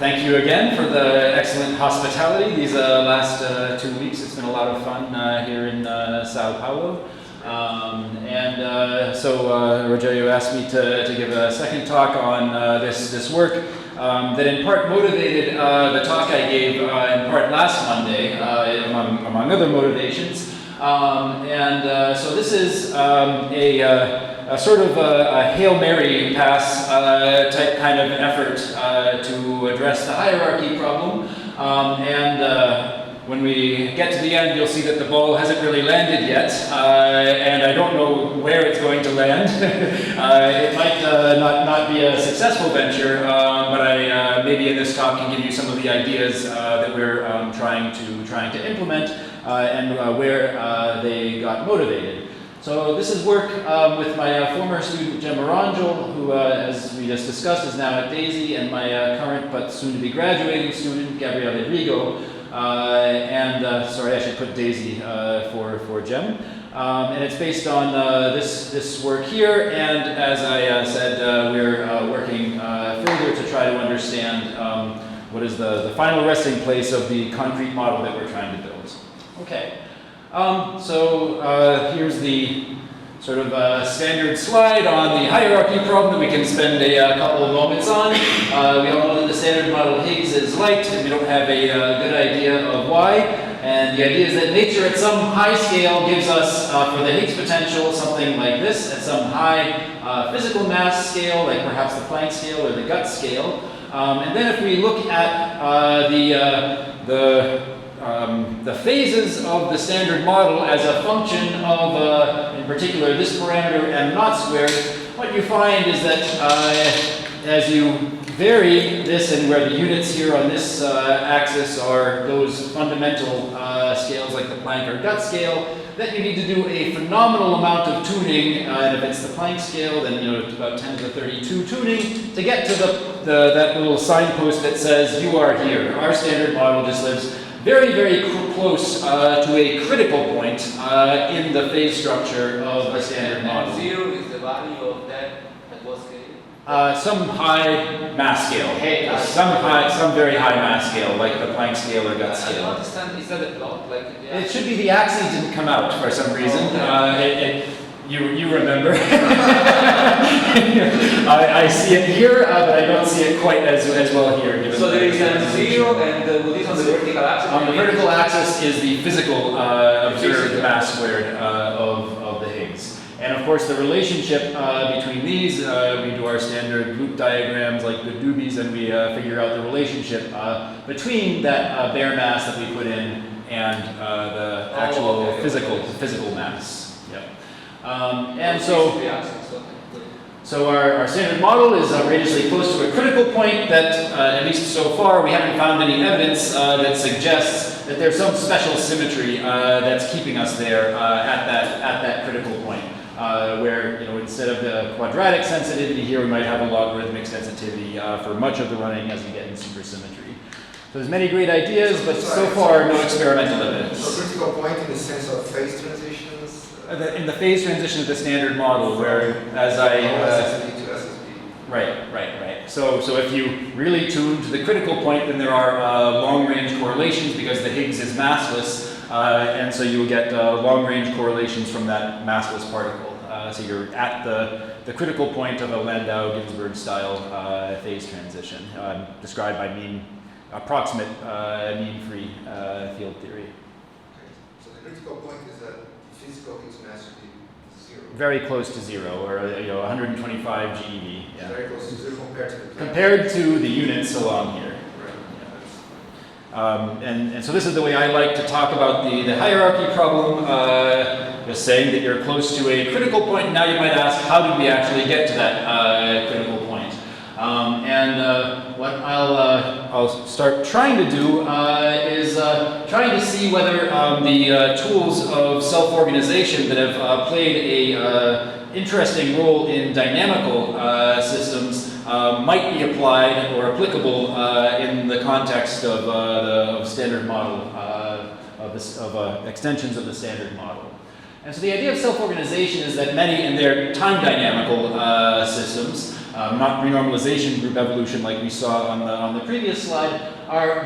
Thank you again for the excellent hospitality these last 2 weeks. It's been a lot of fun here in Sao Paulo. So Rogerio asked me to give a second talk on this work that in part motivated the talk I gave in part last Monday, among other motivations. So this is a sort of a Hail Mary pass type kind of effort to address the hierarchy problem. When we get to the end, you'll see that the ball hasn't really landed yet, and I don't know where it's going to land. It might not be a successful venture, but I maybe in this talk can give you some of the ideas that we're trying to implement and where they got motivated. So this is work with my former student, Jem Arangel, who, as we just discussed, is now at Daisy, and my current but soon-to-be graduating student, Gabriele Rigo. Sorry, I should put Daisy for Jem. And it's based on this work here, and as I said, we're working further to try to understand what is the final resting place of the concrete model that we're trying to build. Okay. Here's the sort of standard slide on the hierarchy problem that we can spend a couple of moments on. We all know that the standard model Higgs is light, and we don't have a good idea of why. And the idea is that nature at some high scale gives us, for the Higgs potential, something like this, at some high physical mass scale, like perhaps the Planck scale or the Gut scale. And then if we look at the phases of the standard model as a function of, in particular, this parameter m naught squared, what you find is that as you vary this, and where the units here on this axis are those fundamental scales like the Planck or Gut scale, that you need to do a phenomenal amount of tuning, and if it's the Planck scale, then it's about 10 to the 32 tuning to get to that little signpost that says you are here. Our standard model just lives very, very close to a critical point in the phase structure of the standard model. Zero is the value of that at what scale? Some high mass scale. Some very high mass scale, like the Planck scale or Gut scale. I don't understand. Is that a plot? It should be the axes didn't come out for some reason. You remember. I see it here, but I don't see it quite as well here. So there is a zero, and what is on the vertical axis? On the vertical axis is the physical observed mass squared of the Higgs. And of course the relationship between these, we do our standard loop diagrams like the Hubisz, and we figure out the relationship between that bare mass that we put in and the actual physical mass. Yep. So our standard model is outrageously close to a critical point that, at least so far, we haven't found any evidence that suggests that there's some special symmetry that's keeping us there at that critical point, where instead of the quadratic sensitivity here, we might have a logarithmic sensitivity for much of the running as we get in supersymmetry. So there's many great ideas, but so far no experimental evidence. So critical point in the sense of phase transitions? In the phase transition of the standard model, where as Right. So if you really tune to the critical point, then there are long-range correlations because the Higgs is massless, and so you will get long-range correlations from that massless particle. So you're at the critical point of a Landau-Ginzburg style phase transition, described by approximate mean-free field theory. Okay. So the critical point is that physical Higgs mass should be zero. Very close to zero, or 125 GeV. Yeah. Very close to zero compared to the units along here. Right. And so this is the way I like to talk about the hierarchy problem. Just saying that you're close to a critical point. Now you might ask, how did we actually get to that critical point? What I'll start trying to do is trying to see whether the tools of self-organization that have played a interesting role in dynamical systems might be applied or applicable in the context of the standard model, of extensions of the standard model. And so the idea of self-organization is that many, in their time dynamical systems, not renormalization group evolution like we saw on the previous slide,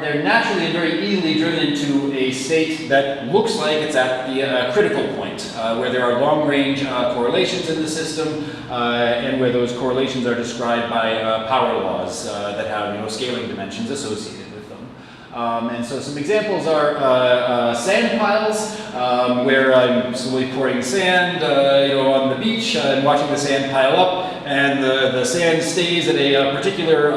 they're naturally and very easily driven into a state that looks like it's at the critical point, where there are long-range correlations in the system, and where those correlations are described by power laws that have scaling dimensions associated with them. And so some examples are sand piles, where I'm slowly pouring sand on the beach and watching the sand pile up, and the sand stays at a particular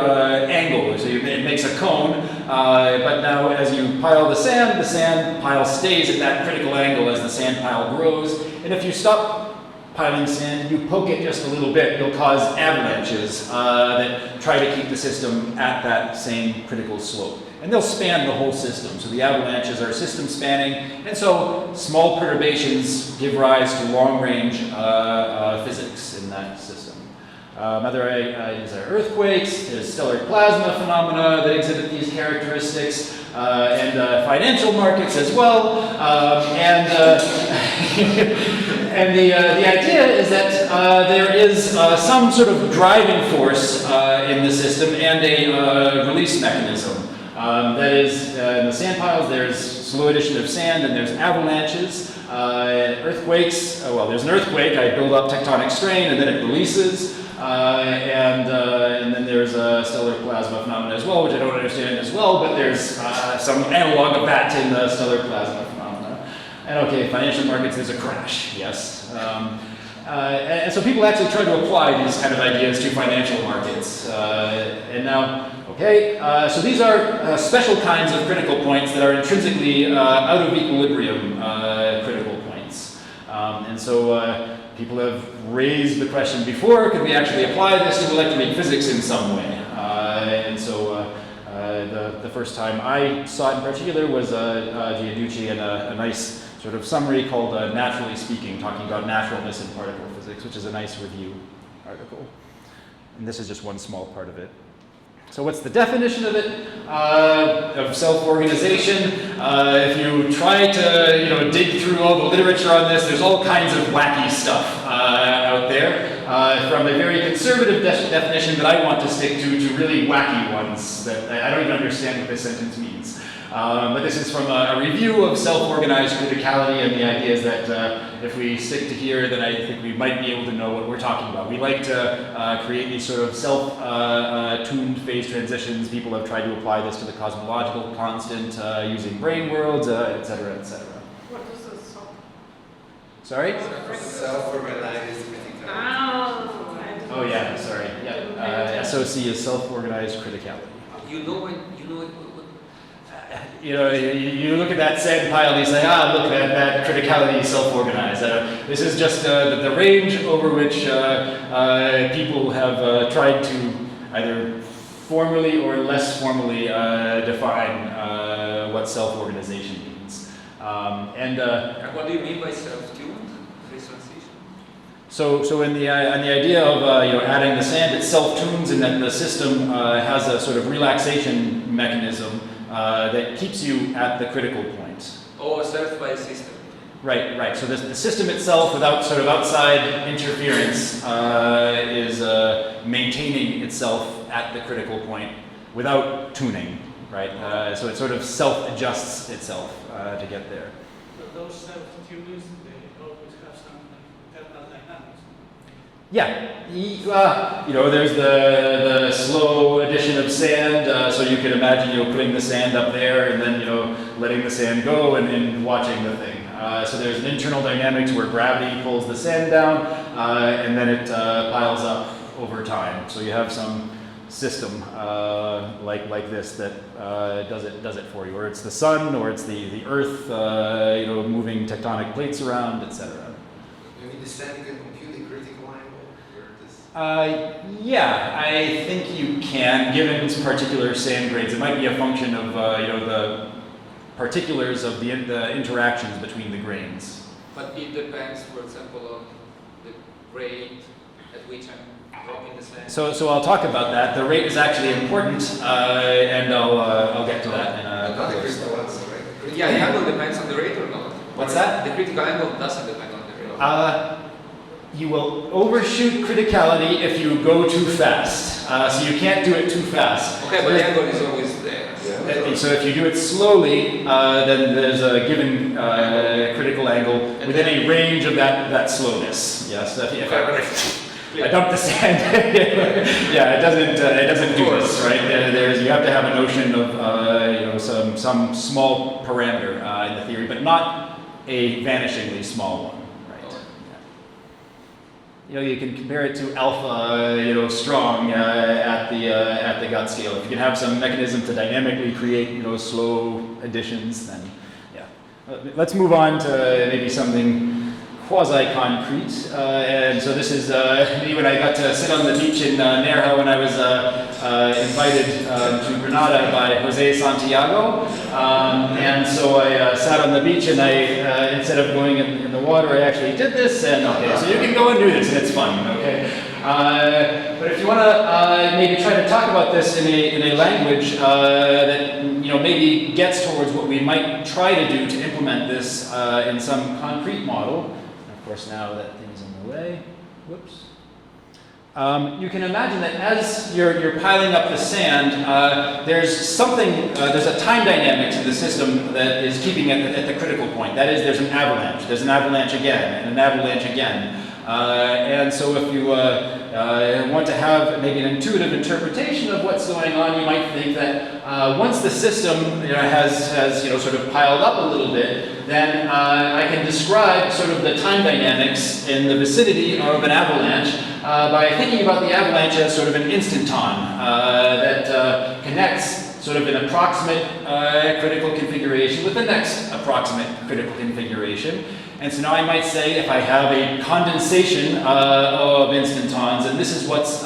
angle, so it makes a cone, but now as you pile the sand pile stays at that critical angle as the sand pile grows, and if you stop piling sand, you poke it just a little bit, you'll cause avalanches that try to keep the system at that same critical slope. And they'll span the whole system, so the avalanches are system spanning, and so small perturbations give rise to long-range physics in that system. Other ideas are earthquakes, there's stellar plasma phenomena that exhibit these characteristics, and financial markets as well. And the idea is that there is some sort of driving force in the system and a release mechanism. That is, in the sand piles, there's slow addition of sand and there's avalanches. Earthquakes, well, there's an earthquake, I build up tectonic strain and then it releases. And then there's a stellar plasma phenomena as well, which I don't understand as well, but there's some analog of that in the stellar plasma phenomena. And okay, financial markets, there's a crash, yes. And so people actually try to apply these kind of ideas to financial markets. And now, okay, so these are special kinds of critical points that are intrinsically out of equilibrium critical points. And so people have raised the question before, could we actually apply this to electronic physics in some way? And so the first time I saw it in particular was Gianducci and a nice sort of summary called Naturally Speaking, talking about naturalness in particle physics, which is a nice review article. And this is just one small part of it. So what's the definition of it, of self-organization? If you try to dig through all the literature on this, there's all kinds of wacky stuff out there. From a very conservative definition that I want to stick to really wacky ones that I don't even understand what this sentence means. But this is from a review of self-organized criticality, and the idea is that if we stick to here, then I think we might be able to know what we're talking about. We like to create these sort of self-tuned phase transitions. People have tried to apply this to the cosmological constant using brain worlds, et cetera, et cetera. What is this? Sorry? Self-organized criticality. Oh yeah, sorry. Yeah, SOC is self-organized criticality. You know what? You look at that sand pile and you say, look, that criticality is self-organized. This is just the range over which people have tried to either formally or less formally define what self-organization means. And what do you mean by self-tuned phase transition? So in the idea of adding the sand, it self-tunes, and that the system has a sort of relaxation mechanism that keeps you at the critical point. Oh, served by a system. Right. So the system itself, without sort of outside interference, is maintaining itself at the critical point without tuning, right? So it sort of self-adjusts itself to get there. But those self-tuners, they always have some internal dynamics. Yeah, there's the slow addition of sand, so you can imagine putting the sand up there and then letting the sand go and watching the thing. So there's an internal dynamics where gravity pulls the sand down and then it piles up over time. So you have some system like this that does it for you, or it's the sun, or it's the earth, moving tectonic plates around, etc. You mean the sand can compute the critical angle? Yeah, I think you can, given particular sand grades. It might be a function of the particulars of the interactions between the grains. But it depends, for example, on the rate at which I'm dropping the sand. So I'll talk about that. The rate is actually important, and I'll get to that in a couple of slides. Yeah, the angle depends on the rate or not? What's that? The critical angle doesn't depend on the rate. you will overshoot criticality if you go too fast. So you can't do it too fast. Okay, but the angle is always there. And so if you do it slowly, then there's a given critical angle within a range of that slowness. Yes, if I dump the sand, yeah, it doesn't do this, right? You have to have a notion of some small parameter in the theory, but not a vanishingly small one. You can compare it to alpha, strong at the gut scale. If you can have some mechanism to dynamically create, slow additions, then yeah. Let's move on to maybe something quasi-concrete. And so this is me when I got to sit on the beach in Nerja when I was invited to Granada by Jose Santiago. And so I sat on the beach and I, instead of going in the water, I actually did this. And okay, so you can go and do this and it's fun, okay? But if you want to maybe try to talk about this in a language that maybe gets towards what we might try to do to implement this in some concrete model. Of course, now that thing's in the way. Whoops. You can imagine that as you're piling up the sand, there's a time dynamic to the system that is keeping it at the critical point. That is, there's an avalanche. There's an avalanche again, and an avalanche again. And so if you want to have maybe an intuitive interpretation of what's going on, you might think that once the system has sort of piled up a little bit, then I can describe sort of the time dynamics in the vicinity of an avalanche by thinking about the avalanche as sort of an instanton that connects sort of an approximate critical configuration with the next approximate critical configuration. And so now I might say if I have a condensation of instantons, and this is what's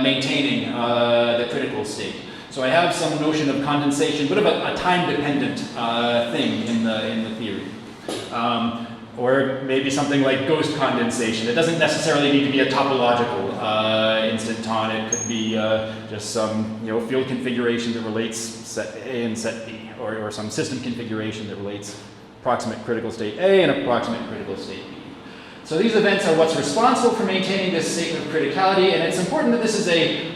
maintaining the critical state. So I have some notion of condensation, bit of a time-dependent thing in the theory. Or maybe something like ghost condensation. It doesn't necessarily need to be a topological instanton. It could be just some field configuration that relates set A and set B, or some system configuration that relates approximate critical state A and approximate critical state B. So these events are what's responsible for maintaining this state of criticality, and it's important that this is a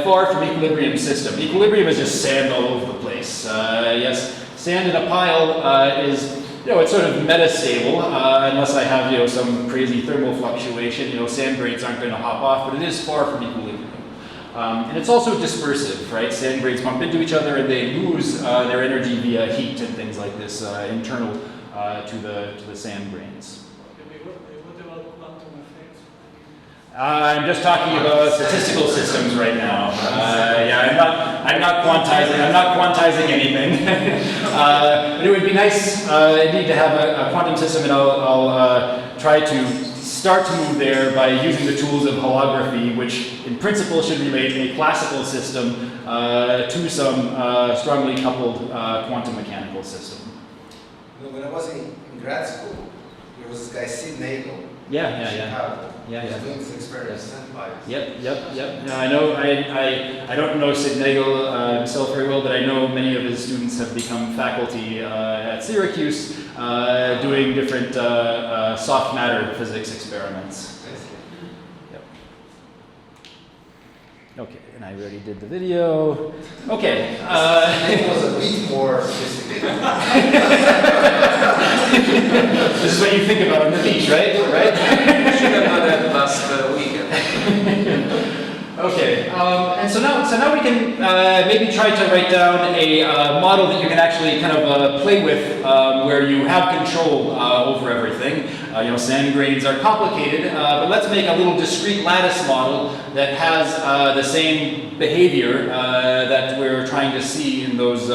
far from equilibrium system. Equilibrium is just sand all over the place. Yes, sand in a pile is, it's sort of metastable, unless I have, some crazy thermal fluctuation. Sand grains aren't going to hop off, but it is far from equilibrium. And it's also dispersive, right? Sand grains bump into each other and they lose their energy via heat and things like this internal to the sand grains. What about quantum effects? I'm just talking about statistical systems right now. I'm not quantizing anything. But it would be nice indeed to have a quantum system, and I'll try to start to move there by using the tools of holography, which in principle should relate a classical system to some strongly coupled quantum mechanical system. When I was in grad school, there was this guy, Sid Nagel. Yeah. He was doing this experiment, Sandpile. Yep. Yeah, I know. I don't know Sid Nagel himself very well, but I know many of his students have become faculty at Syracuse doing different soft matter physics experiments. Yep. Okay, and I already did the video. Okay. It was a bit more sophisticated. This is what you think about on the beach, right? Should have done that last weekend. Okay, and so now we can maybe try to write down a model that you can actually kind of play with, where you have control over everything. Sand grains are complicated, but let's make a little discrete lattice model that has the same behavior that we're trying to see in those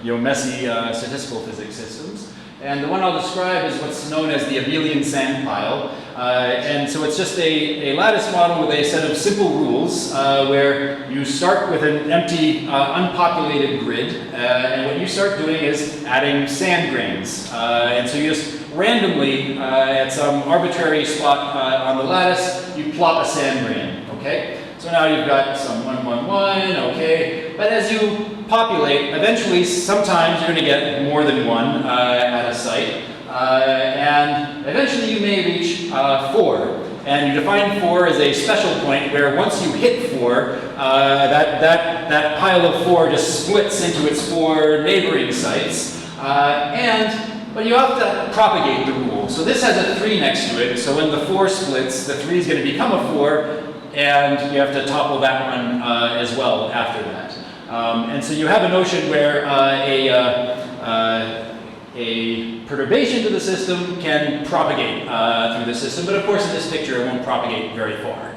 messy statistical physics systems. And the one I'll describe is what's known as the Belian Sandpile. And so it's just a lattice model with a set of simple rules where you start with an empty, unpopulated grid. And what you start doing is adding sand grains. And so you just randomly, at some arbitrary spot on the lattice, you plop a sand grain. Okay? So now you've got some 1, 1, 1, okay. But as you populate, eventually, sometimes you're going to get more than one at a site. And eventually you may reach 4. And you define 4 as a special point where once you hit 4, that pile of 4 just splits into its 4 neighboring sites. But you have to propagate the rule. So this has a 3 next to it, so when the 4 splits, the 3 is going to become a 4, and you have to topple that one as well after that. And so you have a notion where a perturbation to the system can propagate through the system, but of course in this picture it won't propagate very far.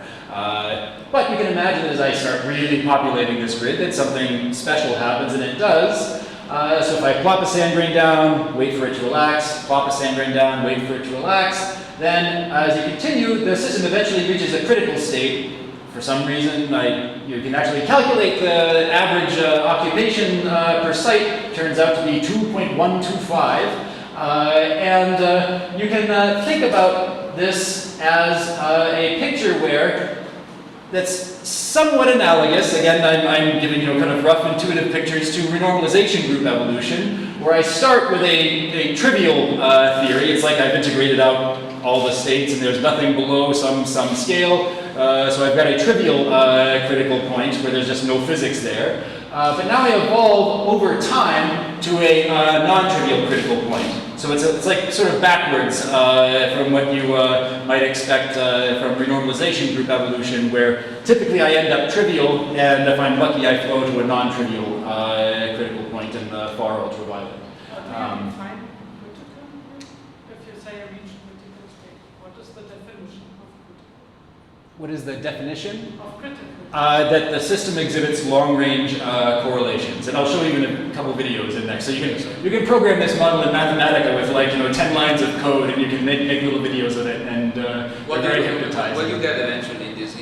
But you can imagine as I start really populating this grid that something special happens, and it does. So if I plop a sand grain down, wait for it to relax, plop a sand grain down, wait for it to relax, then as you continue, the system eventually reaches a critical state. For some reason, you can actually calculate the average occupation per site. Turns out to be 2.125. And you can think about this as a picture where that's somewhat analogous. Again, I'm giving kind of rough intuitive pictures to renormalization group evolution, where I start with a trivial theory. It's like I've integrated out all the states and there's nothing below some scale. So I've got a trivial critical point where there's just no physics there. But now I evolve over time to a non-trivial critical point. So it's like sort of backwards from what you might expect from renormalization group evolution, where typically I end up trivial, and if I'm lucky I flow to a non-trivial critical point in the far ultraviolet. Define critical? If you say I reach critical state, what is the definition of critical? What is the definition? Of critical. That the system exhibits long-range correlations, and I'll show you in a couple videos in next. So you can program this model in Mathematica with 10 lines of code, and you can make little videos of it, and they're very hypnotizing. What you get eventually in this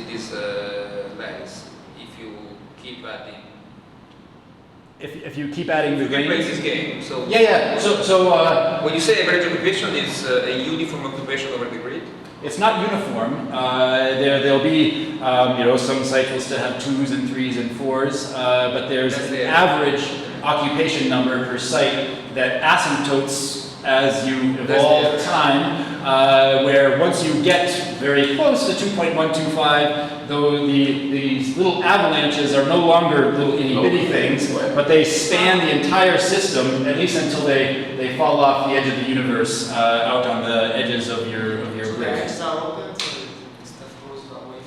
lens, if you keep adding. If you keep adding the You play grains. this game. So Yeah. So when you say average occupation is a uniform occupation over the grid. it's not uniform. There'll be, some sites will still have 2s and 3s and 4s, but there's That's an the average occupation number per site that asymptotes as you evolve time, where once you get very close to 2.125, though these little avalanches are no longer little itty-bitty things, but they span the entire system, at least until they fall off the edge of the universe out on the edges of your grid.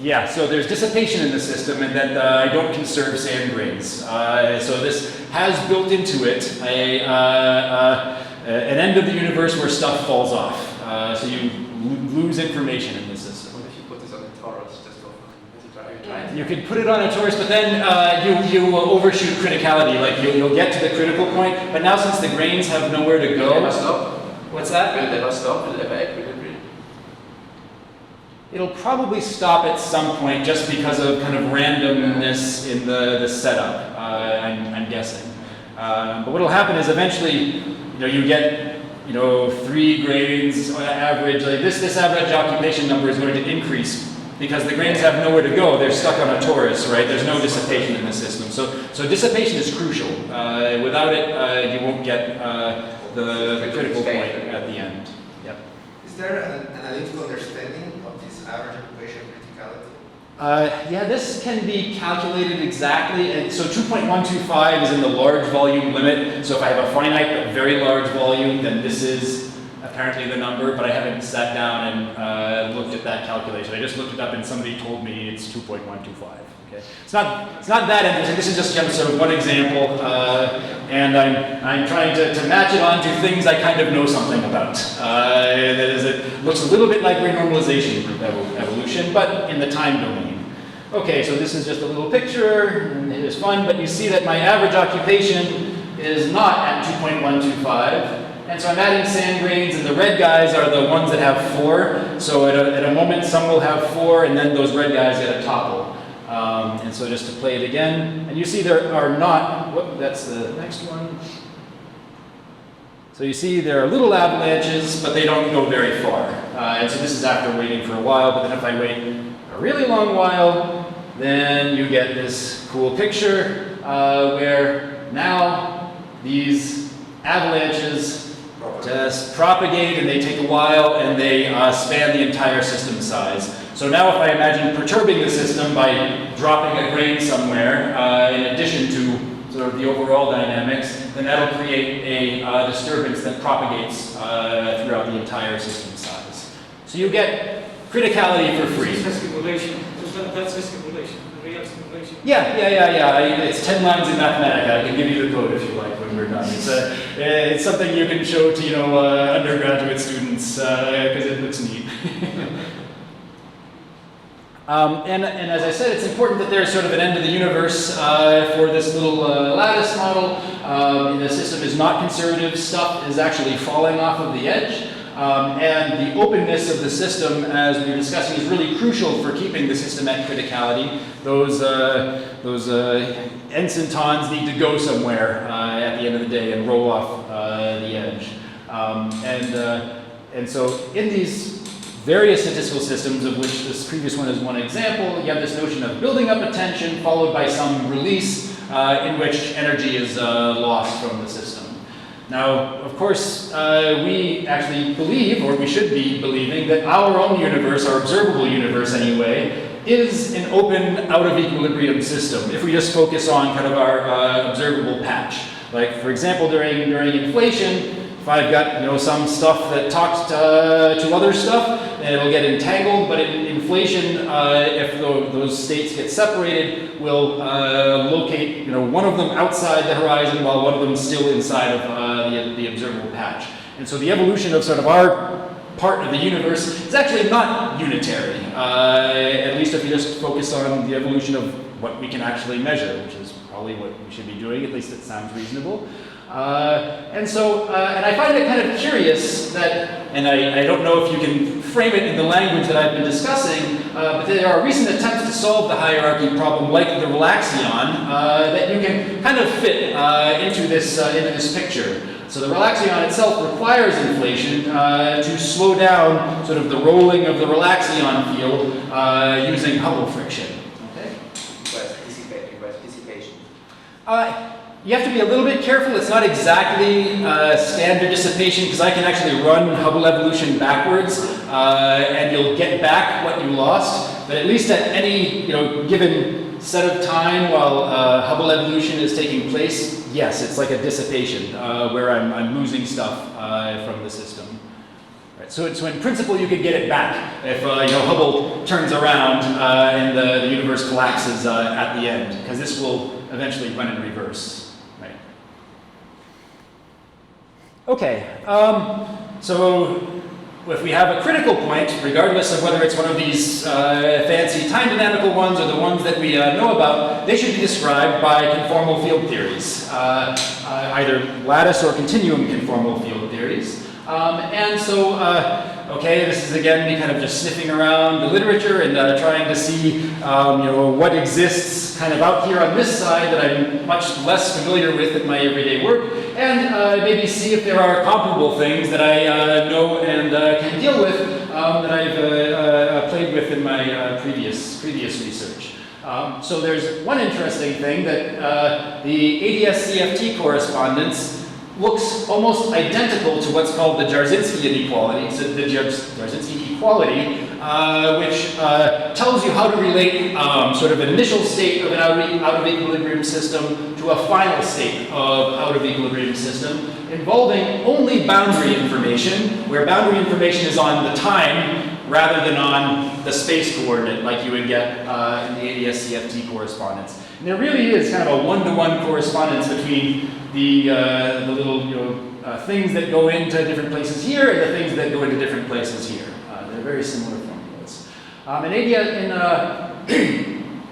Yeah, so there's dissipation in the system, and then I don't conserve sand grains. So this has built into it an end of the universe where stuff falls off. So you lose information in the system. What if you put this on a torus just for fun? You could put it on a torus, but then you will overshoot criticality. Like you'll get to the critical point, but now since the grains have nowhere to go. Will it ever stop? What's that? Will it ever stop? Will it ever equilibrate? It'll probably stop at some point just because of kind of randomness in the setup, I'm guessing. But what'll happen is eventually, you get, 3 grains on average. Like this average occupation number is going to increase because the grains have nowhere to go. They're stuck on a torus, right? There's no dissipation in the system. So dissipation is crucial. Without it, you won't get the critical point at the end. Yep. Is there an analytical understanding of this average occupation criticality? Yeah, this can be calculated exactly. And so 2.125 is in the large volume limit. So if I have a finite but very large volume, then this is apparently the number, but I haven't sat down and looked at that calculation. I just looked it up and somebody told me it's 2.125. Okay, it's not that interesting. This is just kind of sort of one example, and I'm trying to match it on to things I kind of know something about. That is, it looks a little bit like renormalization group evolution, but in the time domain. Okay, so this is just a little picture, and it is fun, but you see that my average occupation is not at 2.125. And so I'm adding sand grains, and the red guys are the ones that have 4. So at a moment, some will have 4, and then those red guys get a topple. And so just to play it again, and you see there are not, that's the next one. So you see there are little avalanches, but they don't go very far. And so this is after waiting for a while, but then if I wait a really long while, then you get this cool picture where now these avalanches just propagate, and they take a while, and they span the entire system size. So now if I imagine perturbing the system by dropping a grain somewhere, in addition to sort of the overall dynamics, then that'll create a disturbance that propagates throughout the entire system size. So you get criticality for free. This is simulation. That's a simulation, a real simulation. Yeah. It's 10 lines in Mathematica. I can give you the code if you like when we're done. It's something you can show to undergraduate students because it looks neat. And as I said, it's important that there's sort of an end to the universe for this little lattice model. The system is not conservative. Stuff is actually falling off of the edge. And the openness of the system, as we were discussing, is really crucial for keeping the system at criticality. Those ensentons need to go somewhere at the end of the day and roll off the edge. And so in these various statistical systems, of which this previous one is one example, you have this notion of building up a tension followed by some release in which energy is lost from the system. Now, of course, we actually believe, or we should be believing, that our own universe, our observable universe anyway, is an open, out of equilibrium system, if we just focus on kind of our observable patch. Like, for example, during inflation, if I've got some stuff that talks to other stuff, then it'll get entangled. But in inflation, if those states get separated, we'll locate one of them outside the horizon while one of them is still inside of the observable patch. And so the evolution of sort of our part of the universe is actually not unitary. At least if you just focus on the evolution of what we can actually measure, which is probably what we should be doing. At least it sounds reasonable. And I find it kind of curious that, and I don't know if you can frame it in the language that I've been discussing, but there are recent attempts to solve the hierarchy problem, like the relaxion, that you can kind of fit into this picture. So the relaxion itself requires inflation to slow down sort of the rolling of the relaxion field using Hubble friction. Okay? Request dissipation. You have to be a little bit careful. It's not exactly standard dissipation, because I can actually run Hubble evolution backwards and you'll get back what you lost. But at least at any given set of time while Hubble evolution is taking place, yes, it's like a dissipation where I'm losing stuff from the system. Right. So in principle, you could get it back if Hubble turns around and the universe collapses at the end, because this will eventually run in reverse. Right. Okay. So if we have a critical point, regardless of whether it's one of these fancy time dynamical ones or the ones that we know about, they should be described by conformal field theories, either lattice or continuum conformal field theories. Okay, this is again me kind of just sniffing around the literature and trying to see what exists kind of out here on this side that I'm much less familiar with in my everyday work, and maybe see if there are comparable things that I know and can deal with that I've played with in my previous research. So there's one interesting thing that the ADS-CFT correspondence looks almost identical to what's called the Jarzynski inequality. So the Jarzynski equality, which tells you how to relate sort of an initial state of an out of equilibrium system to a final state of out of equilibrium system, involving only boundary information, where boundary information is on the time rather than on the space coordinate like you would get in the ADS-CFT correspondence. And there really is kind of a one-to-one correspondence between the little things that go into different places here and the things that go into different places here. They're very similar formulas. And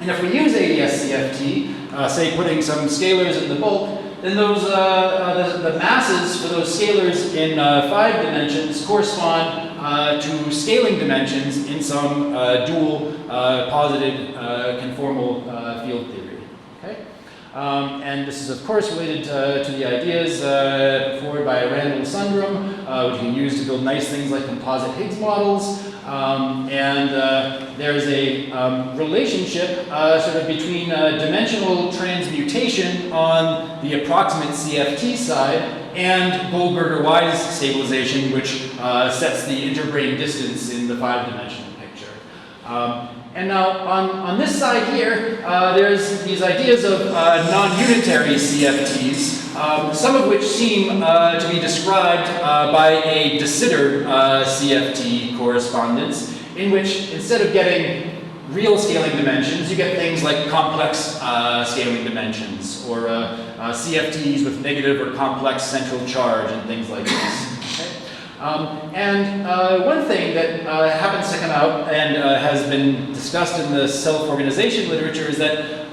if we use ADS-CFT, say putting some scalars in the bulk, then those the masses for those scalars in 5 dimensions correspond to scaling dimensions in some dual posited conformal field theory. Okay? And this is, of course, related to the ideas put forward by Randall Sundrum, which you can use to build nice things like composite Higgs models. There's a relationship sort of between dimensional transmutation on the approximate CFT side and Goldberger-Wise stabilization, which sets the interbrain distance in the 5-dimensional picture. And now on this side here, there's these ideas of non-unitary CFTs, some of which seem to be described by a de Sitter CFT correspondence, in which instead of getting real scaling dimensions, you get things like complex scaling dimensions, or CFTs with negative or complex central charge and things like this. One thing that happens to come out and has been discussed in the self-organization literature is that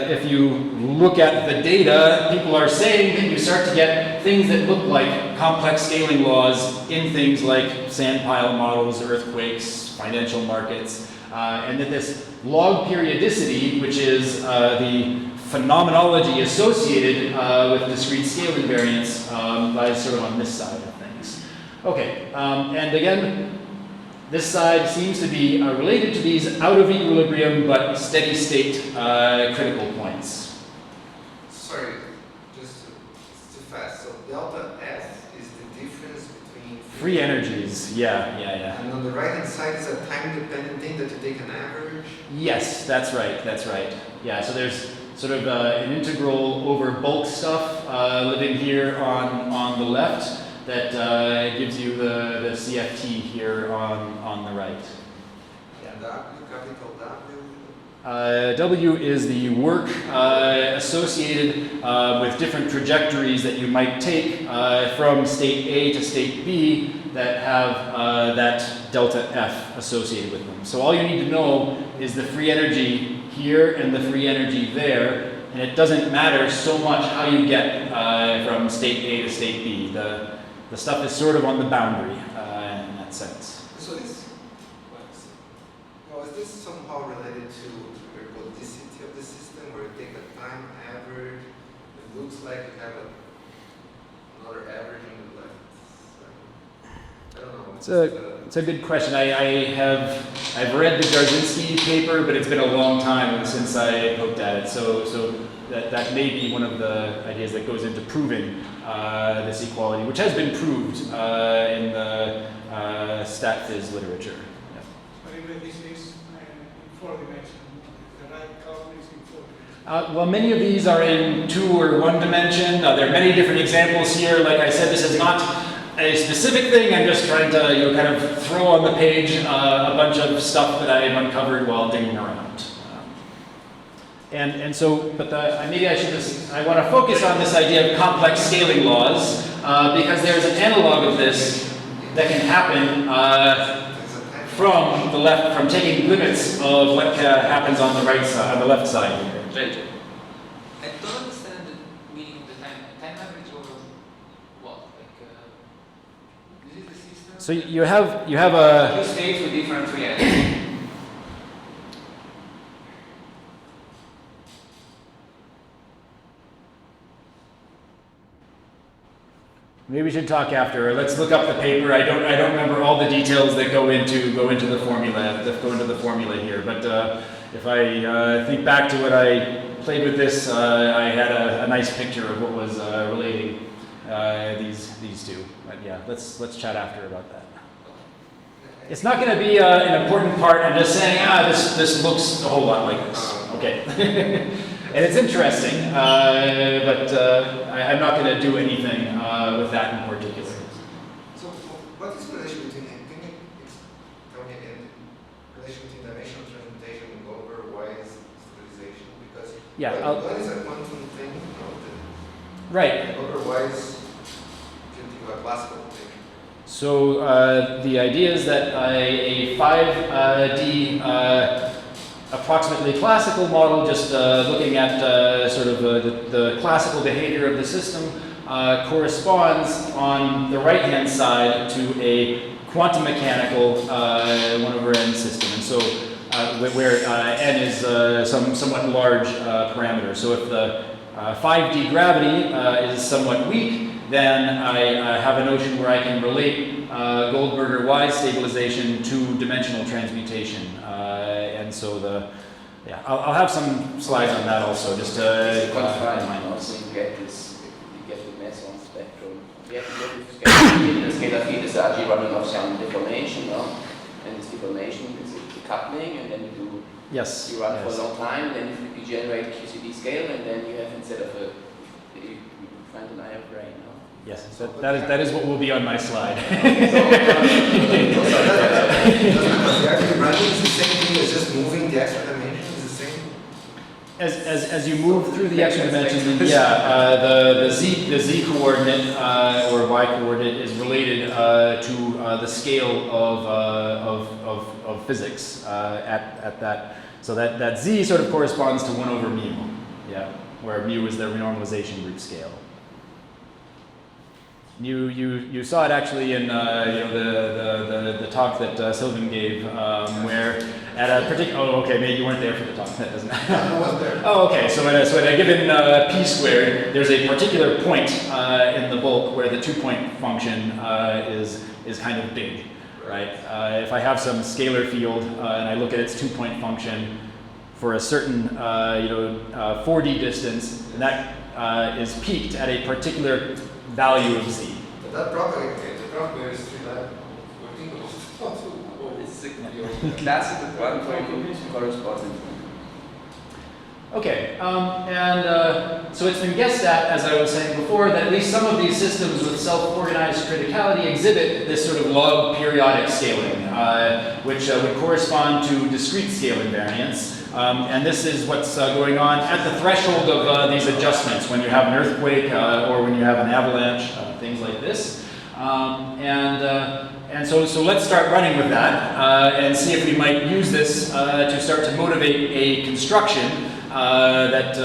if you look at the data, people are saying that you start to get things that look like complex scaling laws in things like sandpile models, earthquakes, financial markets, and that this log periodicity, which is the phenomenology associated with discrete scale invariance, lies sort of on this side of things. Okay, and again, this side seems to be related to these out of equilibrium but steady state critical points. Sorry, just too fast. So delta F is the difference between Free energies, yeah. And on the right hand side is a time dependent thing that you take an average. Yes, that's right. Yeah, so there's sort of an integral over bulk stuff living here on the left that gives you the CFT here on the right. Yeah. Capital W. W is the work associated with different trajectories that you might take from state A to state B that have that delta F associated with them. So all you need to know is the free energy here and the free energy there, and it doesn't matter so much how you get from state A to state B. The stuff is sort of on the boundary in that sense. So this, is this somehow related to the ergodicity of the system, where you take a time average, it looks like you have another average on the left? I don't know. It's a good question. I've read the Jarzynski paper, but it's been a long time since I looked at it. So that may be one of the ideas that goes into proving this equality, which has been proved in the stat phys literature. Yeah. But even this is in 4 dimensions. The right column is in 4 dimensions. Well, many of these are in 2 or 1 dimension. There are many different examples here. Like I said, this is not a specific thing. I'm just trying to kind of throw on the page a bunch of stuff that I've uncovered while digging around. Maybe I should I want to focus on this idea of complex scaling laws because there's an analog of this that can happen from the left, from taking limits of what happens on the right side, on the left side here. Right. I don't understand the meaning of the time average or what? This is the system. So you have a Two states with different free energy. Maybe we should talk after. Let's look up the paper. I don't remember all the details that go into the formula here. But if I think back to when I played with this, I had a nice picture of what was relating these two. But yeah, let's chat after about that. It's not going to be an important part. I'm just saying, this looks a whole lot like this. Okay. And it's interesting, but I'm not going to do anything with that in particular. So, what is the relation between, can you tell me again, relation between dimensional transmutation and Goldberg-Wise stabilization? Because what is a quantum thing? Right. Goldberg-Wise, can think of a classical thing. So the idea is that a 5D approximately classical model, just looking at sort of the classical behavior of the system, corresponds on the right-hand side to a quantum mechanical 1/n system. And so where n is some somewhat large parameter. So if the 5D gravity is somewhat weak, then I have a notion where I can relate Goldberger-Wise stabilization to dimensional transmutation. And so I'll have some slides on that also, just to confined also you get the Meson spectrum. You have to get the scalar field is actually running off some deformation, no? And this deformation is coupling, and then you do Yes. you run for yes. a long time, and then you generate QCD scale, and then you have instead of a you find an IF brain. No? Yes. That is what will be on my slide. The actually running is the same thing as just moving the extra dimension is the same. As you move through the extra dimensions, yeah, the z coordinate or y coordinate is related to the scale of physics at that. So that z sort of corresponds to 1 over mu. Yeah, where mu is the renormalization group scale. You saw it actually in the talk that Sylvan gave, where at a particular maybe you weren't there for the talk. That doesn't. I was there. Oh, okay. So at a given p squared, there's a particular point in the bulk where the 2-point function is kind of big, right? If I have some scalar field and I look at its 2-point function for a certain 4D distance, and that is peaked at a particular value of z. But that propagator is still that working This is a classical one for correspondence. Okay, so it's been guessed at, as I was saying before, that at least some of these systems with self-organized criticality exhibit this sort of log periodic scaling, which would correspond to discrete scale invariance. And this is what's going on at the threshold of these adjustments when you have an earthquake or when you have an avalanche, things like this. And so let's start running with that and see if we might use this to start to motivate a construction that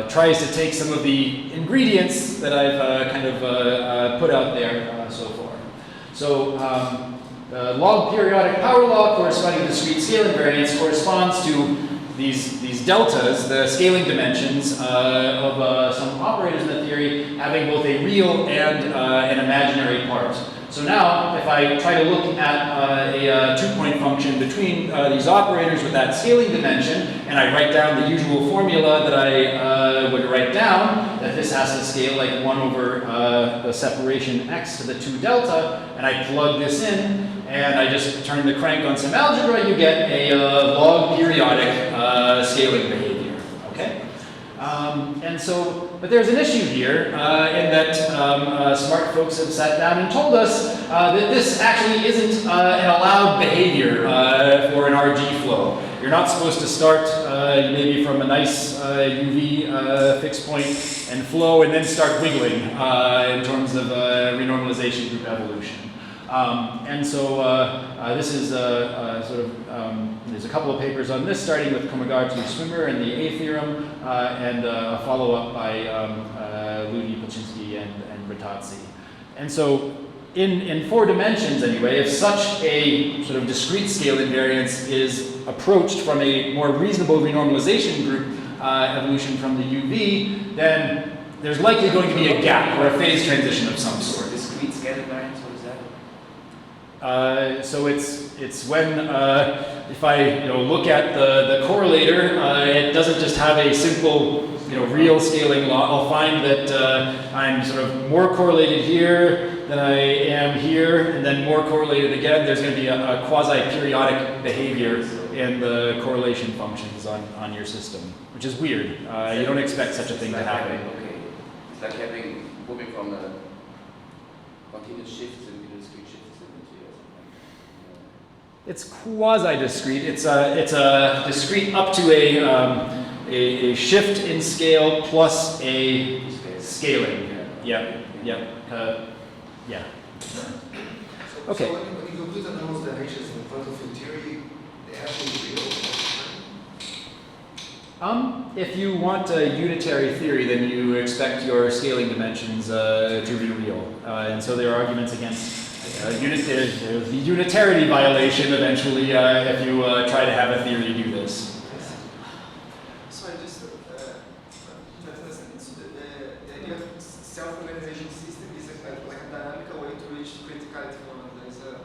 tries to take some of the ingredients that I've kind of put out there so far. So the log periodic power law corresponding to discrete scale invariance corresponds to these deltas, the scaling dimensions of some operators in the theory having both a real and an imaginary part. So now, if I try to look at a 2-point function between these operators with that scaling dimension, and I write down the usual formula that I would write down, that this has to scale like 1 over the separation x to the 2 delta, and I plug this in, and I just turn the crank on some algebra, you get a log periodic scaling behavior, okay? But there's an issue here in that smart folks have sat down and told us that this actually isn't an allowed behavior for an RG flow. You're not supposed to start maybe from a nice UV fixed point and flow and then start wiggling in terms of renormalization group evolution. This is there's a couple of papers on this, starting with Komagartu Swimmer and the A theorem, and a follow-up by Ludi, Paczynski, and Bertazzi. And so in 4 dimensions anyway, if such a sort of discrete scale invariance is approached from a more reasonable renormalization group evolution from the UV, then there's likely going to be a gap or a phase transition of some sort. Discrete scale invariance, what is that? So it's when if I look at the correlator, it doesn't just have a simple real scaling law. I'll find that I'm sort of more correlated here than I am here, and then more correlated again. There's going to be a quasi-periodic behavior in the correlation functions on your system, which is weird. You don't expect such a thing to happen. Okay, it's like moving from a continuous shift to discrete shift. It's quasi-discrete. It's a discrete up to a shift in scale plus a scaling. Yeah. Okay. So when you compute anomalous dimensions in quantum field theory, they have to be real. If you want a unitary theory, then you expect your scaling dimensions to be real, and so there are arguments against. There's the unitarity violation eventually if you try to have a theory do this. So I just the idea of self-organization system is like a dynamical way to reach criticality phenomena. Is that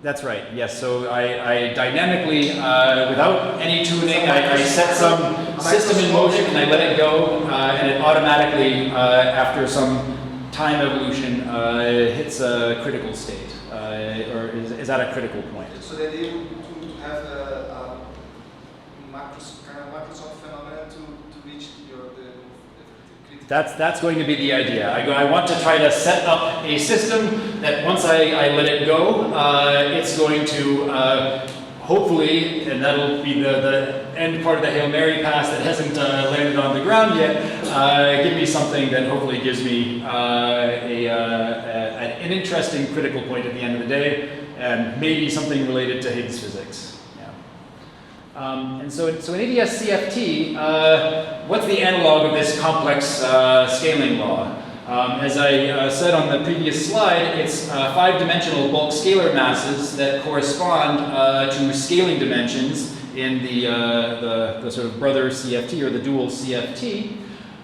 That's right, yes. So I dynamically, without any tuning, I set some system in motion and I let it go, and it automatically, after some time evolution, hits a critical state, or is at a critical point. So the idea would to have a Microsoft phenomenon to reach the critical. That's going to be the idea. I want to try to set up a system that once I let it go, it's going to hopefully, and that'll be the end part of the Hail Mary pass that hasn't landed on the ground yet, give me something that hopefully gives me an interesting critical point at the end of the day, and maybe something related to Higgs physics. And so in ADS CFT, what's the analog of this complex scaling law? As I said on the previous slide, it's 5-dimensional bulk scalar masses that correspond to scaling dimensions in the sort of brother CFT or the dual CFT.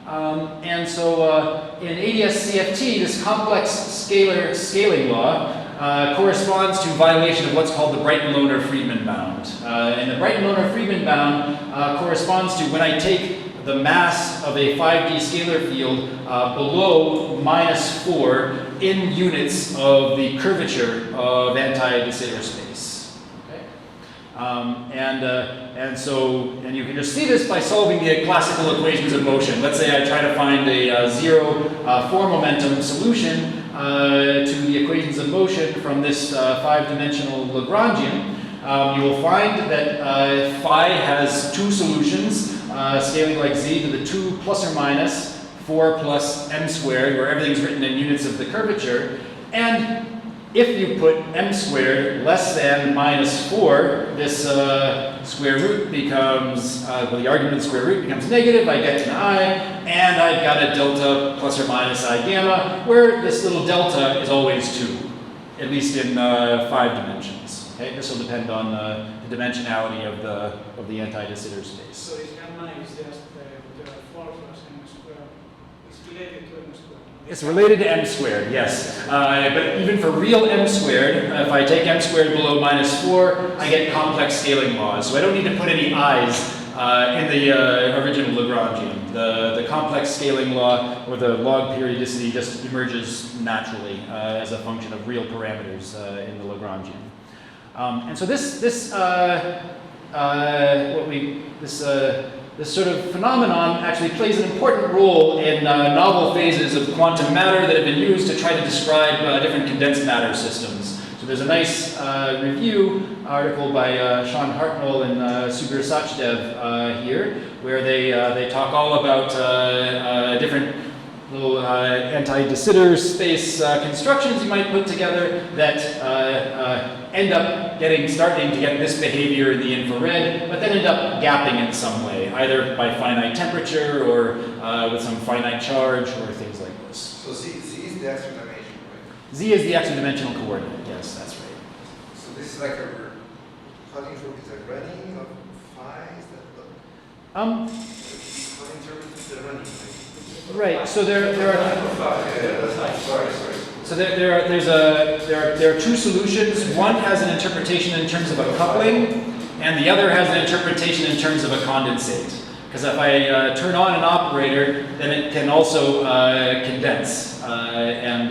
And so in ADS CFT, this complex scalar scaling law corresponds to violation of what's called the Brighton-Lohner-Friedman bound. And the Brighton-Lohner-Friedman bound corresponds to when I take the mass of a 5D scalar field below -4 in units of the curvature of anti-de Sitter space. Okay? And you can just see this by solving the classical equations of motion. Let's say I try to find a zero 4-momentum solution to the equations of motion from this 5-dimensional Lagrangian. You will find that phi has 2 solutions, scaling like z to the 2 plus or minus 4 plus m squared, where everything's written in units of the curvature. And if you put m squared less than -4, this square root becomes, well, the argument of the square root becomes negative, I get an I, and I've got a delta plus or minus I gamma, where this little delta is always 2, at least in 5 dimensions. Okay? This will depend on the dimensionality of the anti-de Sitter space. So if gamma is just the 4 plus m squared, it's related to m squared. It's related to m squared, yes. But even for real m squared, if I take m squared below -4, I get complex scaling laws. So I don't need to put any i's in the original Lagrangian. The complex scaling law, or the log periodicity, just emerges naturally as a function of real parameters in the Lagrangian. And so this sort of phenomenon actually plays an important role in novel phases of quantum matter that have been used to try to describe different condensed matter systems. So there's a nice review article by Sean Hartnell and Subir Sachdev here, where they talk all about different little anti-de Sitter space constructions you might put together that end up starting to get this behavior in the infrared, but then end up gapping in some way, either by finite temperature or with some finite charge or things like this. So Z is the extra dimension, right? Z is the extra dimensional coordinate, yes, that's right. So this is like how do you interpret the running of phi? Is that how do you interpret the running? Right, so there are... Sorry. So there are 2 solutions. One has an interpretation in terms of a coupling, and the other has an interpretation in terms of a condensate. Because if I turn on an operator, then it can also condense and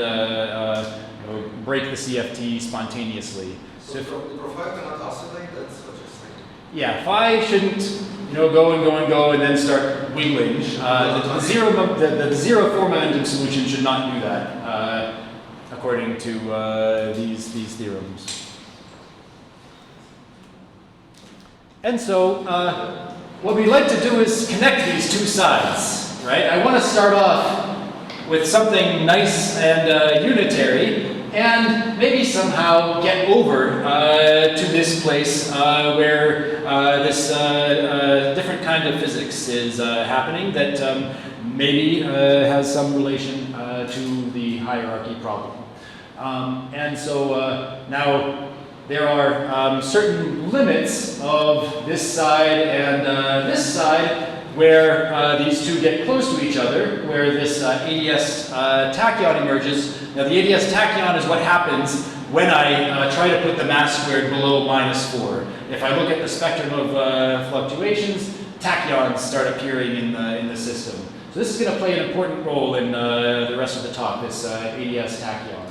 break the CFT spontaneously. So if the profile cannot oscillate, that's what you're saying? Yeah, phi shouldn't go and then start wiggling. The zero 4-momentum solution should not do that. According to these theorems. And so what we'd like to do is connect these 2 sides, right? I want to start off with something nice and unitary, and maybe somehow get over to this place where this different kind of physics is happening that maybe has some relation to the hierarchy problem. And so now there are certain limits of this side and this side where these 2 get close to each other, where this ADS tachyon emerges. Now the ADS tachyon is what happens when I try to put the mass squared below -4. If I look at the spectrum of fluctuations, tachyons start appearing in the system. So this is going to play an important role in the rest of the talk, this ADS tachyon.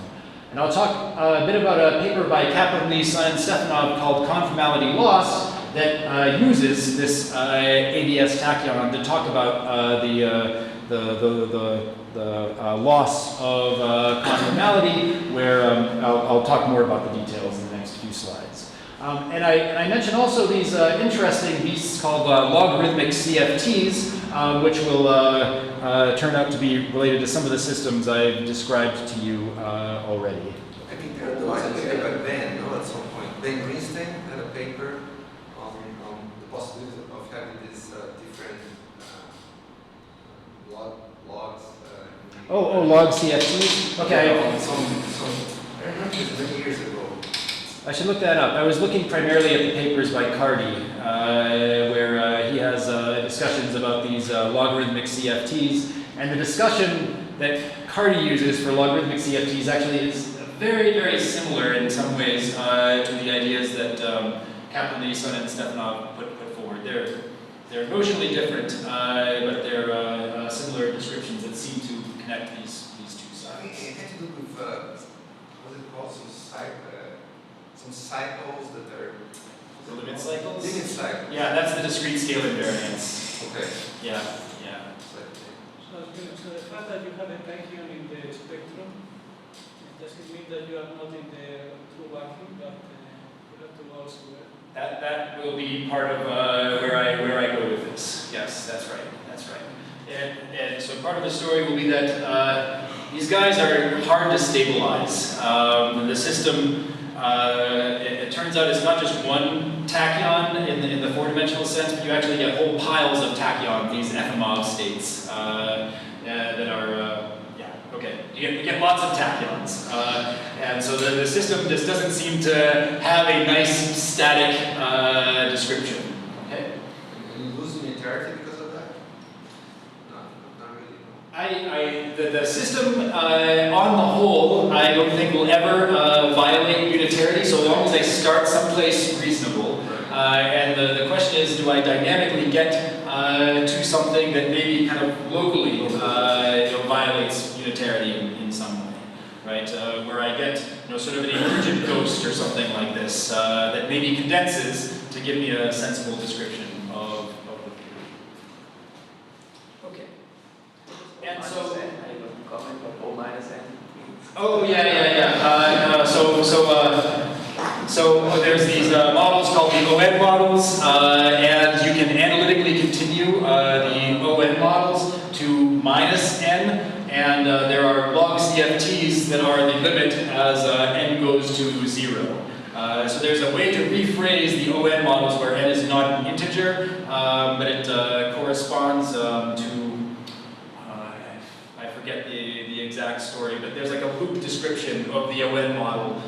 And I'll talk a bit about a paper by Kaplan-Lees and Stefanov called Conformality Loss that uses this ABS tachyon to talk about the loss of conformality, where I'll talk more about the details in the next few slides. And I mentioned also these interesting beasts called logarithmic CFTs, which will turn out to be related to some of the systems I've described to you already. I think there was a paper by Ben, no, at some point. Ben Greenstein had a paper on the possibility of having these different logs. Log CFTs? Okay. I remember this many years ago. I should look that up. I was looking primarily at the papers by Cardy, where he has discussions about these logarithmic CFTs. And the discussion that Cardy uses for logarithmic CFTs actually is very, very similar in some ways to the ideas that Kaplan-Lees and Stefanov put forward. They're notionally different, but they're similar descriptions that seem to connect these two sides. I think it had to do with, what's it called, some cycles that are... The limit cycles? Limit cycles. Yeah, that's the discrete scale invariance. Okay. Yeah. So the fact that you have a tachyon in the spectrum, it doesn't mean that you are not in the true vacuum, but you have to go elsewhere. That will be part of where I go with this. Yes, that's right. That's right. And so part of the story will be that these guys are hard to stabilize. The system, it turns out, it's not just one tachyon in the four-dimensional sense, but you actually get whole piles of tachyon, these Efimov states that are, okay. You get lots of tachyons. And so the system just doesn't seem to have a nice static description. Okay. And you lose unitarity because of that? No, not really. No. The system on the whole, I don't think will ever violate unitarity so long as I start someplace reasonable. And the question is, do I dynamically get to something that maybe kind of locally violates unitarity in some way, right? Where I get sort of an emergent ghost or something like this that maybe condenses to give me a sensible description of the theory. Okay. And so. Comment on O minus n. Oh yeah. So there's these models called the ON models, and you can analytically continue the ON models to minus n, and there are log CFTs that are the limit as n goes to 0. So there's a way to rephrase the ON models where n is not an integer, but it corresponds to, I forget the exact story, but there's like a loop description of the ON model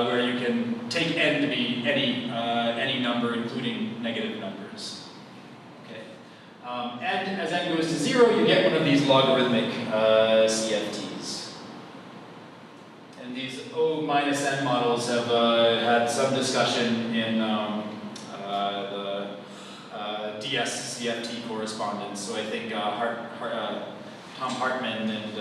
where you can take n to be any number, including negative numbers. Okay. And as n goes to 0, you get one of these logarithmic CFTs. And these O minus n models have had some discussion in the DS CFT correspondence. So I think Tom Hartman and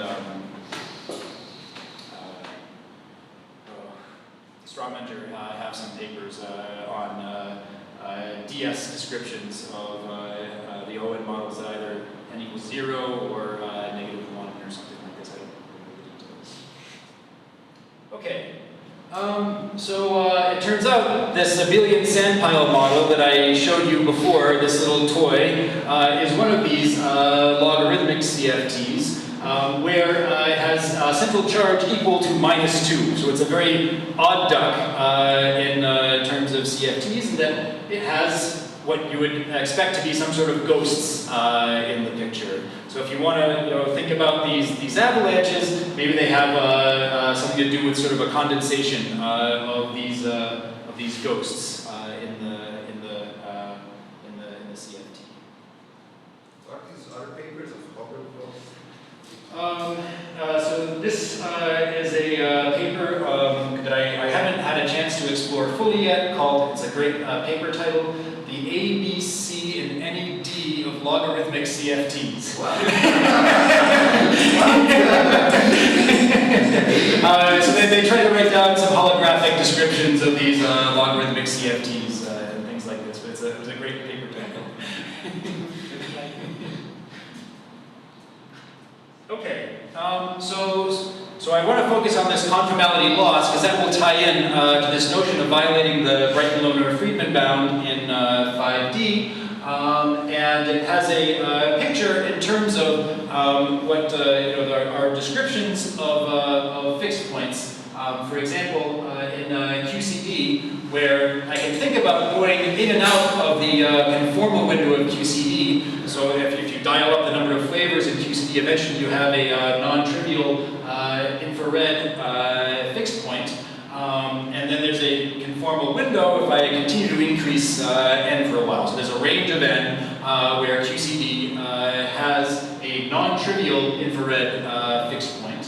Strawmenter have some papers on DS descriptions of the ON models that either n equals 0 or negative 1 or something like this. I don't remember the details. Okay. So it turns out this Belian Sandpile model that I showed you before, this little toy, is one of these logarithmic CFTs where it has a central charge equal to -2. So it's a very odd duck in terms of CFTs, in that it has what you would expect to be some sort of ghosts in the picture. So if you want to think about these avalanches, maybe they have something to do with sort of a condensation of these ghosts in the CFT. What are these other papers of Hubisz? So this is a paper that I haven't had a chance to explore fully yet. It's a great paper titled "The A, B, C, and Any D of Logarithmic CFTs." Wow. So they try to Okay, so I want to focus on this conformality loss because that will tie in to this notion of violating the Bright-Malone-Friedman bound in 5D. And it has a picture in terms of what our descriptions of fixed points. For example, in QCD, where I can think about going in and out of the conformal window of QCD. So if you dial up the number of flavors in QCD, eventually you have a non-trivial infrared fixed point. And then there's a conformal window if I continue to increase n for a while. So there's a range of n where QCD has a non-trivial infrared fixed point.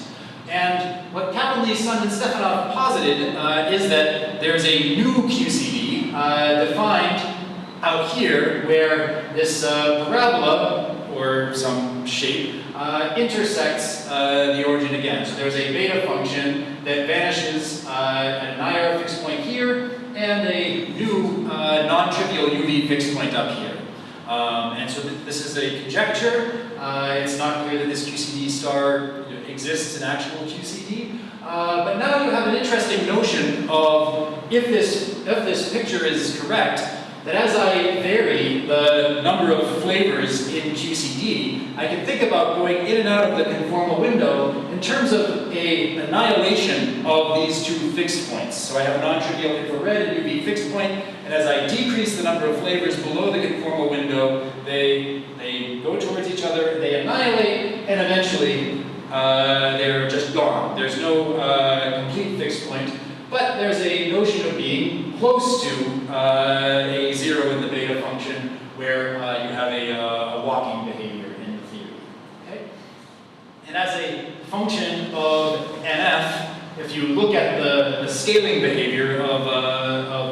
And what Kaplan, Sun, and Stefanov posited is that there's a new QCD defined out here where this parabola, or some shape, intersects the origin again. So there's a beta function that vanishes at an IR fixed point here and a new non-trivial UV fixed point up here. And so this is a conjecture. It's not clear that this QCD star exists in actual QCD. But now you have an interesting notion of if this picture is correct, that as I vary the number of flavors in QCD, I can think about going in and out of the conformal window in terms of an annihilation of these two fixed points. So I have a non-trivial infrared and UV fixed point, and as I decrease the number of flavors below the conformal window, they go towards each other, they annihilate, and eventually they're just gone. There's no complete fixed point. But there's a notion of being close to a zero in the beta function where you have a walking behavior in the theory. Okay? And as a function of NF, if you look at the scaling behavior of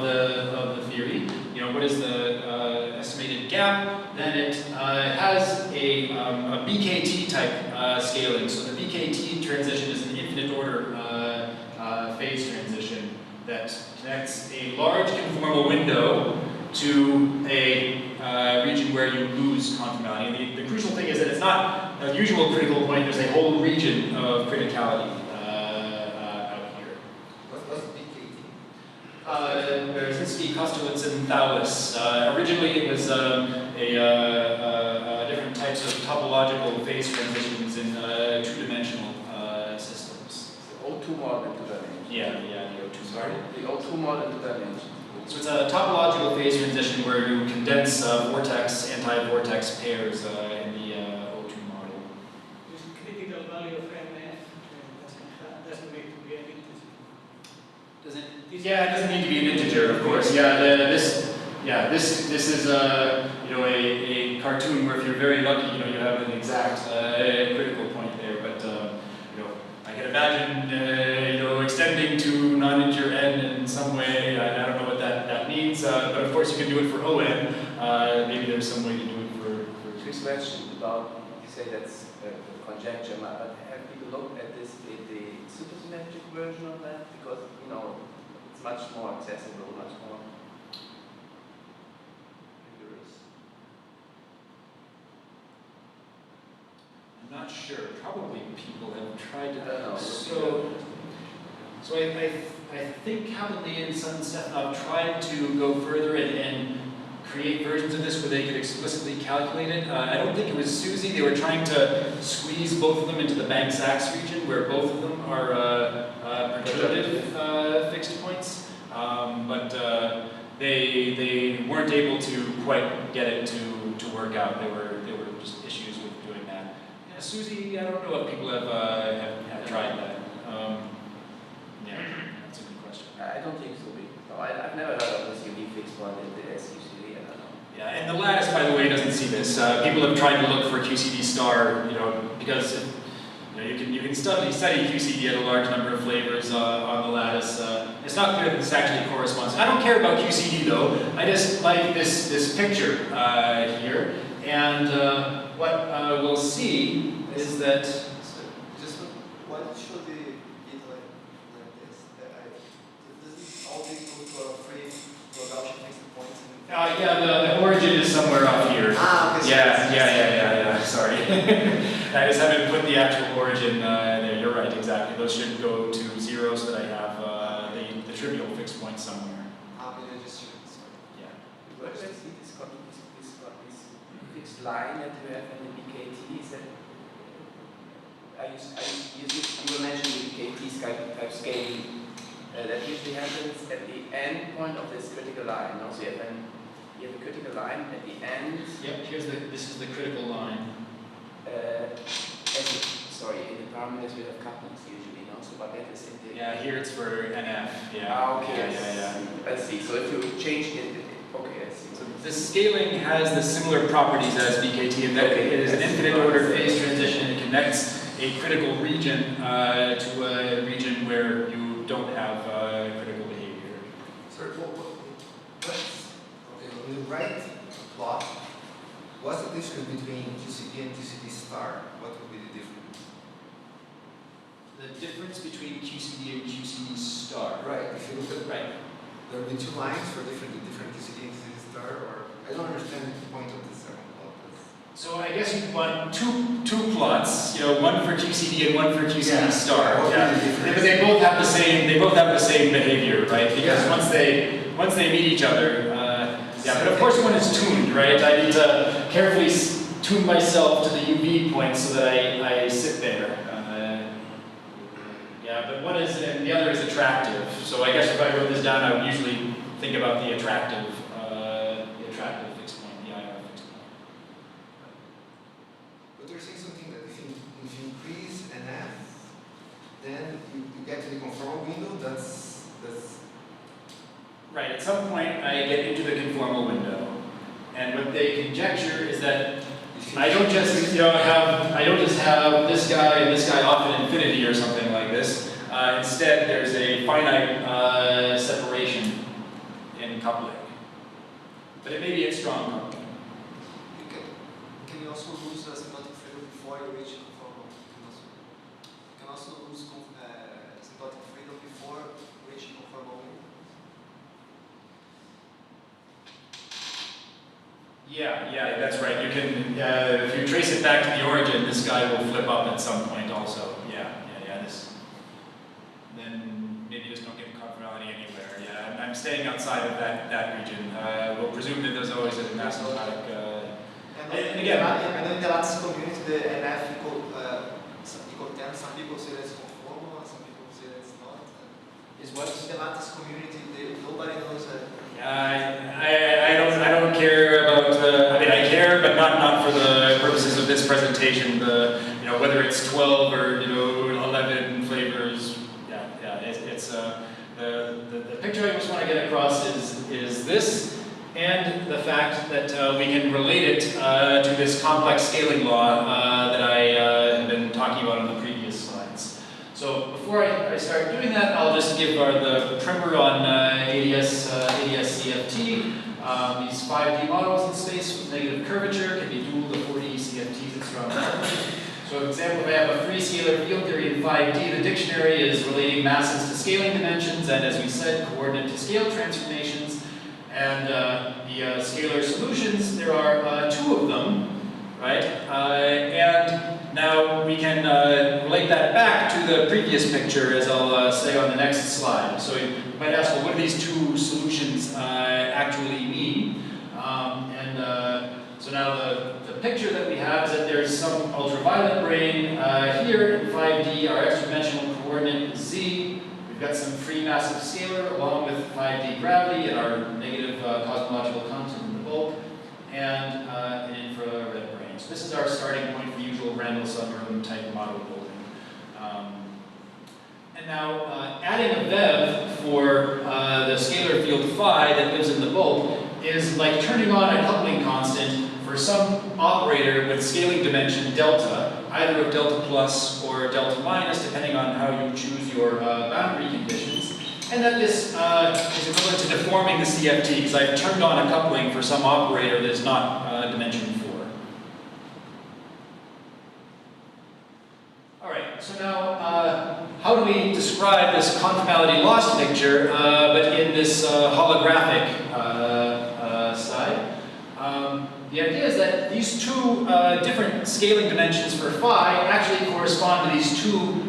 the theory, what is the estimated gap, then it has a BKT type scaling. So the BKT transition is an infinite order phase transition that connects a large conformal window to a region where you lose conformality. And the crucial thing is that it's not a usual critical point, there's a whole region of criticality out here. What's BKT? Brzezinski, Kosterlitz, and Thouless. Originally it was different types of topological phase transitions in two-dimensional systems. The O2 model in 2 dimensions. Yeah, the O2 Sorry? The O2 model in 2 dimensions. So it's a topological phase transition where you condense vortex, anti-vortex pairs in the O2 model. This critical value of MF doesn't need to be an integer. Does it? Yeah, it doesn't need to be an integer, of course. Yeah, this is a cartoon where if you're very lucky, you have an exact critical point there. But I can imagine extending to non-integer n in some way. I don't know what that means, but of course you can do it for ON. Maybe there's some way to do it for Quick question about, you say that's a conjecture, but have people looked at this in the supersymmetric version of that? Because, it's much more accessible, much more rigorous. I'm not sure. Probably people have tried to. I don't know. So I think Kaplan, Sun, and Stefanov tried to go further and create versions of this where they could explicitly calculate it. I don't think it was Susie. They were trying to squeeze both of them into the Banks-Sachs region where both of them are perturbative fixed points. But they weren't able to quite get it to work out. There were just issues with doing that. Yeah, Susie, I don't know if people have tried that. Yeah, that's a good question. I don't think so. No, I've never heard of this UV fixed one in the SQCD. I don't know. Yeah, and the lattice, by the way, doesn't see this. People have tried to look for QCD star, because you can study QCD at a large number of flavors on the lattice. It's not clear that this actually corresponds. I don't care about QCD though. I just like this picture here, and what we'll see is that. Just why should it be like this? Does all these go to a free Gaussian fixed points? Yeah, the origin is somewhere up here. Ah, okay. Yeah, sorry. I just haven't put the actual origin there. You're right, exactly. Those should go to 0 so that I have the trivial fixed point somewhere. Ah, maybe I just should. Sorry. Yeah. Where do I see this fixed line that you have in the BKT? Is that you were mentioning BKT type scaling. That usually happens at the end point of this critical line. No? So you have a critical line at the end. Yep. This is the critical line. Sorry, in the parameters we have couplings usually, no? So but that is in the Yeah. Here it's for NF. Yeah. Ah, okay. Yeah. I see. So if you change it, okay, I see. So the scaling has the similar properties as BKT in that Okay, it is an that's infinite right. order phase transition. It connects a critical region to a region where you don't have critical behavior. Sorry, okay, on the right plot, what's the difference between QCD and QCD star? What would be the difference? The difference between QCD and QCD star. Right, if you look at, Right. there will be 2 lines for different QCD and QCD star, or I don't understand the point of the second plot. So I guess you want two plots, one for QCD and one for QCD Yeah. star. What Yeah. would be the difference? But they both have the same behavior, right? Because Yeah. once they meet each other, but of course one is tuned, right? I need to carefully tune myself to the UV point so that I sit there. But one is, and the other is attractive. So I guess if I wrote this down, I would usually think about the attractive fixed point, the IR fixed point. But they're saying something that if you increase NF, then you get to the conformal window. That's Right, at some point I get into the conformal window. And what they conjecture is that I don't just have this guy and this guy off in infinity or something like this. Instead, there's a finite separation in coupling. But it may be a strong coupling. Can you also lose asymptotic freedom before you reach conformal? You can also lose asymptotic freedom before reaching conformal. Yeah, that's right. You can, if you trace it back to the origin, this guy will flip up at some point also. Yeah. Then maybe just don't get conformality anywhere. Yeah, I'm staying outside of that region. We'll presume that there's always an asymptotic. And again, in the lattice community, the NF equal 10. Some people say that's conformal, some people say that's not. is what? In the lattice community, nobody knows that. I don't care about. I care, but not for the purposes of this presentation. Whether it's 12 or 11 flavors. It's the picture I just want to get across is this, and the fact that we can relate it to this complex scaling law that I have been talking about in the previous slides. So before I start doing that, I'll just give the primer on ADS CFT. These 5D models in space with negative curvature can be dual to 4D CFTs at strong temperature. So for example, if I have a free scalar field theory in 5D, the dictionary is relating masses to scaling dimensions, and as we said, coordinate to scale transformations. And the scalar solutions, there are 2 of them, right? And now we can relate that back to the previous picture, as I'll say on the next slide. So you might ask, well, what do these 2 solutions actually mean? So now the picture that we have is that there's some ultraviolet brain here in 5D. Our x-dimensional coordinate is z. We've got some free massive scalar along with 5D gravity and our negative cosmological constant in the bulk, and an infrared brain. So this is our starting point for the usual Randall-Sundrum type model building. And now adding a vev for the scalar field phi that lives in the bulk is like turning on a coupling constant for some operator with scaling dimension delta, either of delta plus or delta minus, depending on how you choose your boundary conditions. And that this is equivalent to deforming the CFT, because I've turned on a coupling for some operator that is not dimension 4. All right, so now how do we describe this conformality lost picture, but in this holographic side? the idea is that these two different scaling dimensions for phi actually correspond to these two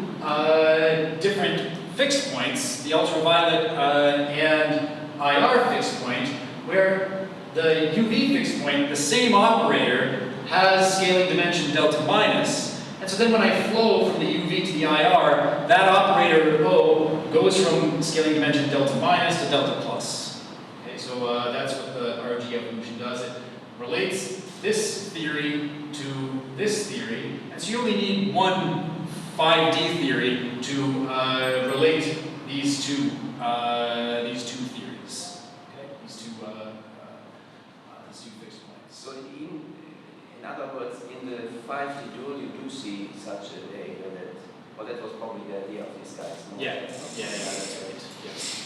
different fixed points, the ultraviolet and IR fixed point, where the UV fixed point, the same operator, has scaling dimension delta minus. And so then when I flow from the UV to the IR, that operator O goes from scaling dimension delta minus to delta plus. Okay, so that's what the RG evolution does. It relates this theory to this theory, and so you only need one 5D theory to relate these two theories. Okay, these two fixed points. So in other words, in the 5D dual, you do see such a data that, well, that was probably the idea of these guys. No? Yeah, that's right. Yes.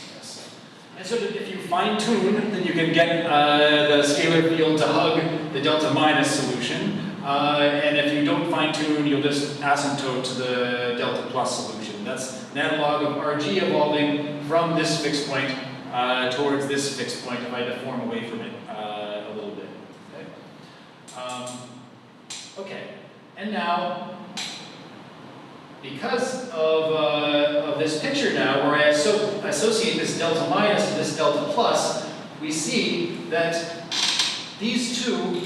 And so if you fine tune, then you can get the scalar field to hug the delta minus solution. And if you don't fine tune, you'll just asymptote to the delta plus solution. That's an analog of RG evolving from this fixed point towards this fixed point if I deform away from it a little bit. Okay, and now, because of this picture now, where I associate this delta minus to this delta plus, we see that these two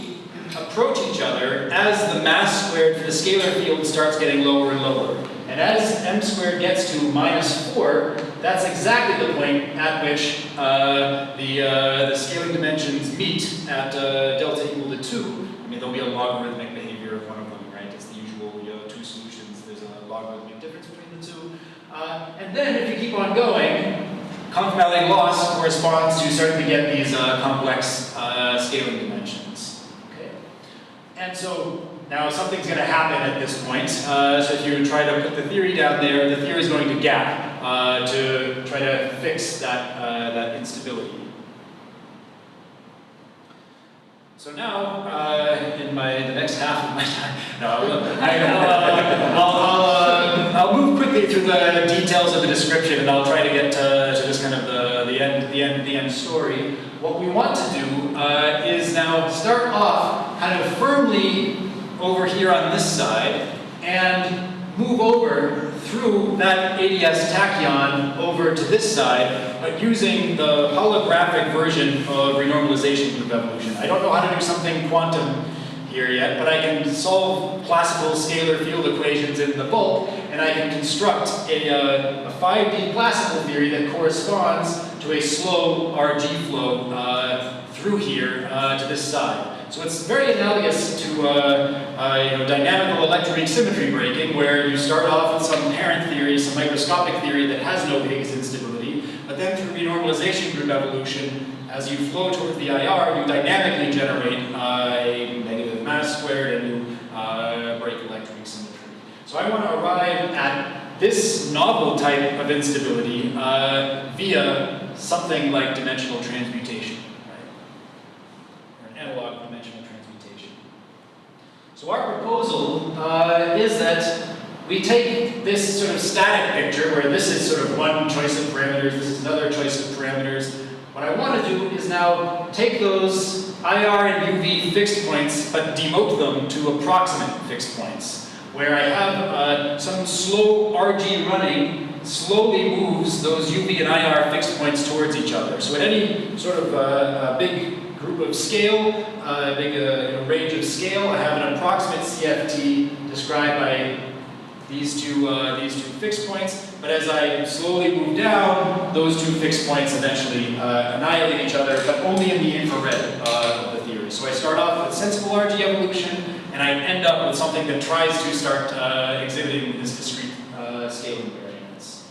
approach each other as the mass squared for the scalar field starts getting lower and lower. And as m squared gets to -4, that's exactly the point at which the scaling dimensions meet at delta equal to 2. I mean, there'll be a logarithmic behavior of one of them, right? It's the usual two solutions. There's a logarithmic difference between the two. And then if you keep on going, conformality loss corresponds to starting to get these complex scaling dimensions. Okay? And so now something's going to happen at this point. So if you try to put the theory down there, the theory is going to gap to try to fix that instability. So now, in the next half of my time, I'll move quickly through the details of the description, and I'll try to get to just kind of the end story. What we want to do is now start off kind of firmly over here on this side, and move over through that ADS tachyon over to this side, but using the holographic version of renormalization group evolution. I don't know how to do something quantum here yet, but I can solve classical scalar field equations in the bulk, and I can construct a 5D classical theory that corresponds to a slow RG flow through here to this side. So it's very analogous to dynamical electroweak symmetry breaking, where you start off with some parent theory, some microscopic theory that has no Higgs instability, but then through renormalization group evolution, as you flow towards the IR, you dynamically generate a negative mass squared, and you break electroweak symmetry. So I want to arrive at this novel type of instability via something like dimensional transmutation. Analog dimensional transmutation. So our proposal is that we take this sort of static picture where this is sort of one choice of parameters, this is another choice of parameters. What I want to do is now take those IR and UV fixed points, but demote them to approximate fixed points, where I have some slow RG running slowly moves those UV and IR fixed points towards each other. So at any sort of big group of scale, big range of scale, I have an approximate CFT described by these two fixed points. But as I slowly move down, those two fixed points eventually annihilate each other, but only in the infrared of the theory. So I start off with sensible RG evolution, and I end up with something that tries to start exhibiting this discrete scaling variance.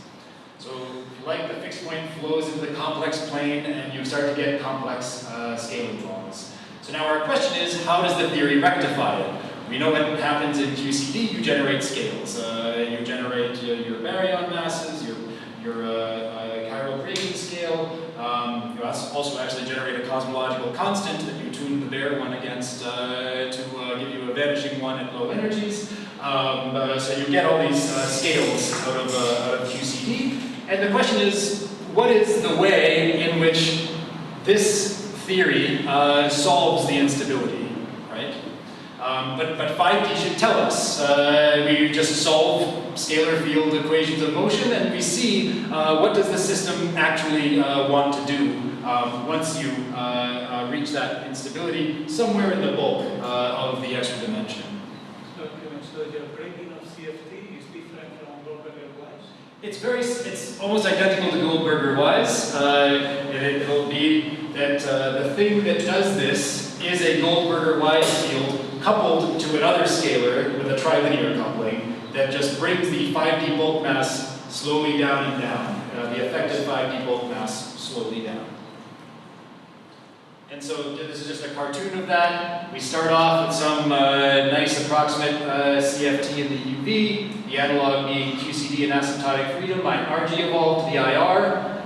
So if you like, the fixed point flows into the complex plane, and you start to get complex scaling laws. So now our question is, how does the theory rectify it? We know what happens in QCD. You generate scales. You generate your baryon masses, your chiral grading scale. You also actually generate a cosmological constant that you tune the bare one against to give you a vanishing one at low energies. So you get all these scales out of QCD. And the question is, what is the way in which this theory solves the instability? But 5D should tell us. We just solve scalar field equations of motion and we see what does the system actually want to do once you reach that instability somewhere in the bulk of the extra dimension. So your breaking of CFT is different from Goldberger-Wise? It's almost identical to Goldberger-Wise. It'll be that the thing that does this is a Goldberger-Wise field coupled to another scalar with a trilinear coupling that just brings the 5D bulk mass slowly down and down. The effective 5D bulk mass slowly down. And so this is just a cartoon of that. We start off with some nice approximate CFT in the UV, the analog being QCD and asymptotic freedom. My RG evolved to the IR.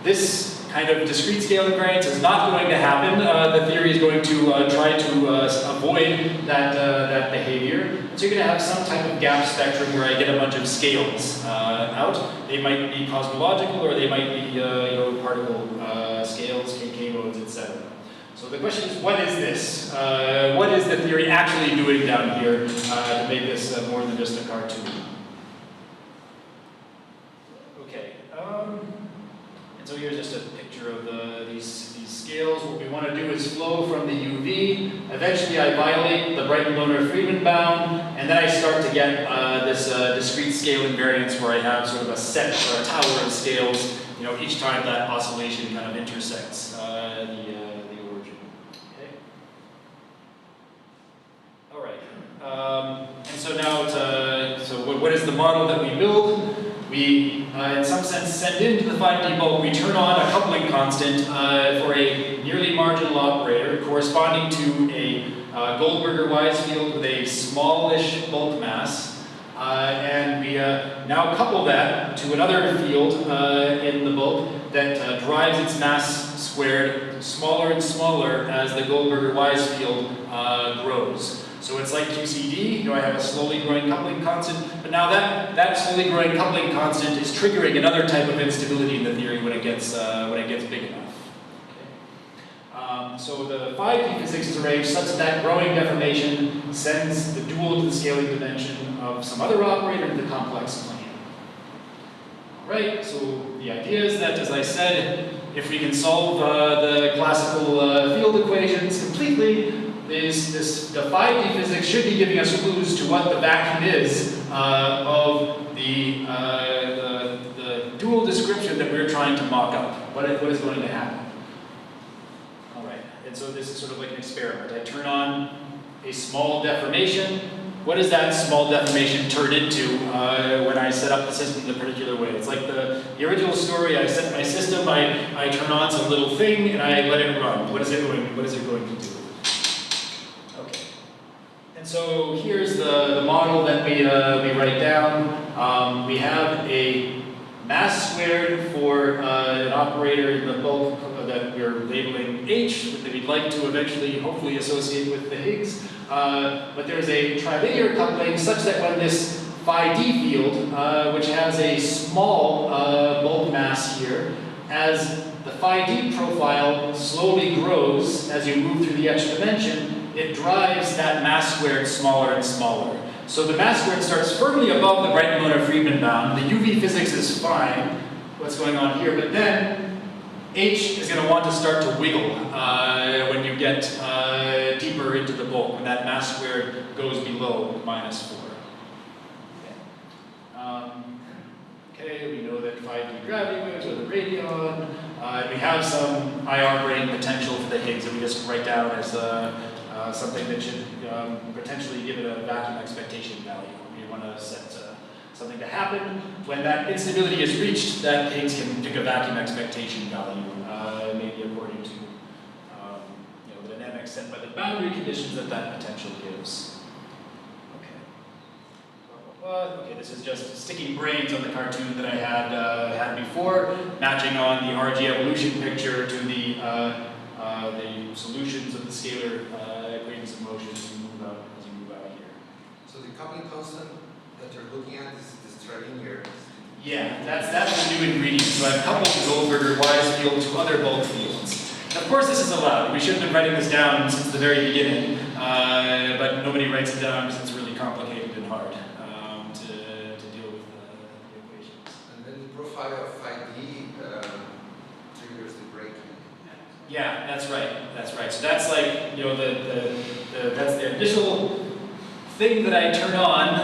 This kind of discrete scale invariance is not going to happen. The theory is going to try to avoid that behavior. So you're going to have some type of gap spectrum where I get a bunch of scales out. They might be cosmological or they might be particle scales, KK modes, etc. So the question is, what is this? What is the theory actually doing down here to make this more than just a cartoon? Okay. And so here's just a picture of these scales. What we want to do is flow from the UV. Eventually I violate the Brighton-Lohner-Friedman bound, and then I start to get this discrete scale invariance where I have sort of a set or a tower of scales, each time that oscillation kind of intersects the origin. Okay. All right. And so now, what is the model that we build? We, in some sense, send into the 5D bulk, we turn on a coupling constant for a nearly marginal operator corresponding to a Goldberger-Wise field with a smallish bulk mass. And we now couple that to another field in the bulk that drives its mass squared smaller and smaller as the Goldberger-Wise field grows. So it's like QCD, I have a slowly growing coupling constant, but now that slowly growing coupling constant is triggering another type of instability in the theory when it gets big enough. Okay. So the 5D physics is arranged such that growing deformation sends the dual to the scaling dimension of some other operator in the complex plane. All right, so the idea is that, as I said, if we can solve the classical field equations completely, the 5D physics should be giving us clues to what the vacuum is of the dual description that we're trying to mock up. What is going to happen? All right, and so this is sort of like an experiment. I turn on a small deformation. What does that small deformation turn into when I set up the system in a particular way? It's like the original story. I set my system, I turn on some little thing, and I let it run. What is it going to do? And so here's the model that we write down. We have a mass squared for an operator in the bulk that we're labeling H, that we'd like to eventually, hopefully, associate with the Higgs. But there's a trilinear coupling such that when this phi d field, which has a small bulk mass here, as the phi d profile slowly grows as you move through the extra dimension, it drives that mass squared smaller and smaller. So the mass squared starts firmly above the Brighton-Lohner-Friedman bound. The UV physics is fine, what's going on here, but then H is going to want to start to wiggle when you get deeper into the bulk, when that mass squared goes below -4. Okay, we know that 5D gravity waves are the radion, and we have some IR brain potential for the Higgs that we just write down as something that should potentially give it a vacuum expectation value. We want to set something to happen. When that instability is reached, that Higgs can pick a vacuum expectation value, maybe according to the dynamics set by the boundary conditions that potential gives. Okay, this is just sticking brains on the cartoon that I had before, matching on the RG evolution picture to the solutions of the scalar equations of motion as you move out here. So the coupling constant that you're looking at is this trilinear. Yeah, that's the new ingredient. So I've coupled the Goldberger-Wise field to other bulk fields. And of course this is allowed. We should have been writing this down since the very beginning. but nobody writes it down because it's really complicated and hard to deal with the equations. And then the profile of phi d triggers the breaking. Yeah, that's right. That's right. So that's like, you know, that's the initial thing that I turn on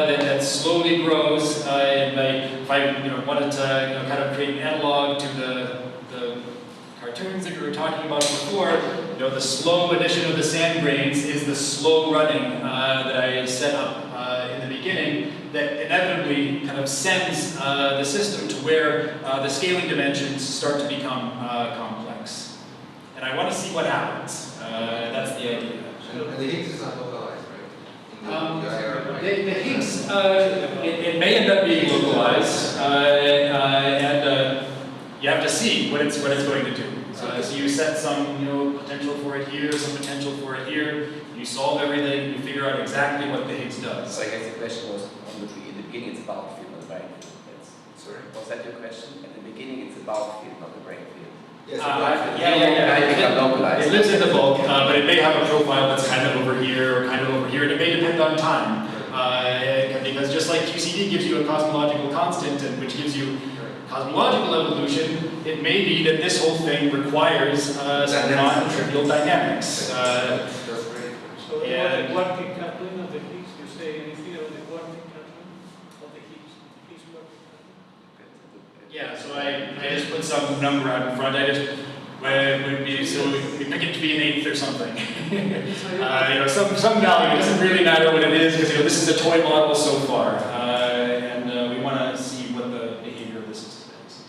that slowly grows. And if I wanted to kind of create an analog to the cartoons that we were talking about before, the slow addition of the sand grains is the slow running that I set up in the beginning that inevitably kind of sends the system to where the scaling dimensions start to become complex. And I want to see what happens. That's the idea. And the Higgs is not localized, right? The Higgs, it may end up being localized, and you have to see what it's going to do. So you set some potential for it here, some potential for it here. You solve everything. You figure out exactly what the Higgs does. So I guess the question was on the beginning it's about field, not the brain field. Sorry? Was that your question? At the beginning it's about field, not the brain field. Yes, yeah. It lives in the bulk, but it may have a profile that's kind of over here or kind of over here, and it may depend on time. Because just like QCD gives you a cosmological constant, and which gives you cosmological evolution, it may be that this whole thing requires some non-trivial dynamics. So the quartic coupling of the Higgs, you say anything about the quartic coupling of the Higgs quartic coupling? Yeah, so I just put some number out in front. We pick it to be an eighth or something. Some value. It doesn't really matter what it is because this is a toy model so far, and we want to see what the behavior of the system is.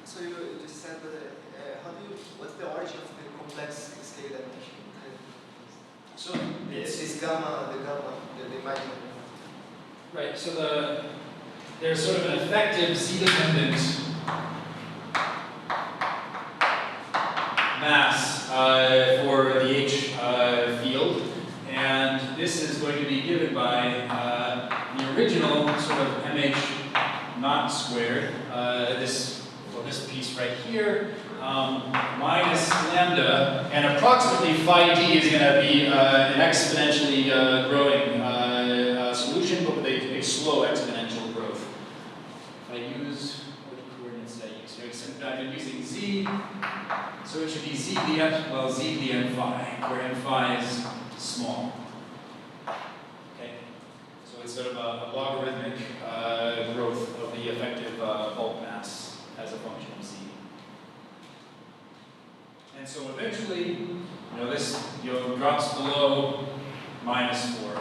So you just said that what's the origin of the complex scale dimension? So It's gamma, the imaginary. right. So there's sort of an effective z-dependent mass for the H field, and this is going to be given by the original sort of mh naught squared, this piece right here, minus lambda, and approximately phi d is going to be an exponentially growing solution, but with a slow exponential growth. If I use, what coordinates did I use here? So I've been using z, so it should be z the n phi, where n phi is small. Okay, so it's sort of a logarithmic growth of the effective bulk mass as a function of z. And so eventually, this drops below -4.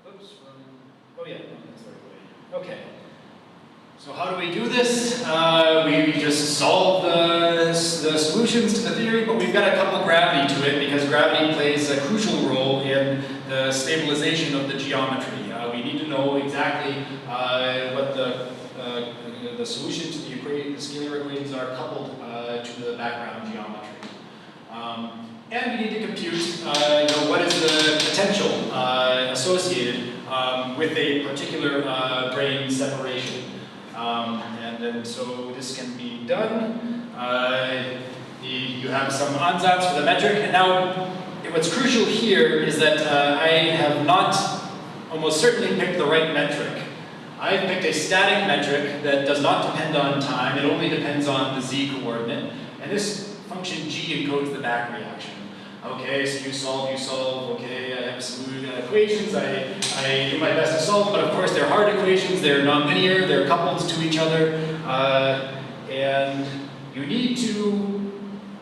Oops. Oh yeah, that's the right way. Okay. So how do we do this? We just solve the solutions to the theory, but we've got a couple gravity to it because gravity plays a crucial role in the stabilization of the geometry. We need to know exactly what the solution to the scalar equations are coupled to the background geometry. And we need to compute what is the potential associated with a particular brane separation. And so this can be done. You have some ansatz for the metric. And now what's crucial here is that I have not almost certainly picked the right metric. I've picked a static metric that does not depend on time. It only depends on the z coordinate. And this function g encodes the back reaction. Okay, so you solve, okay, I have some equations, I do my best to solve, but of course they're hard equations, they're nonlinear, they're coupled to each other, and you need to,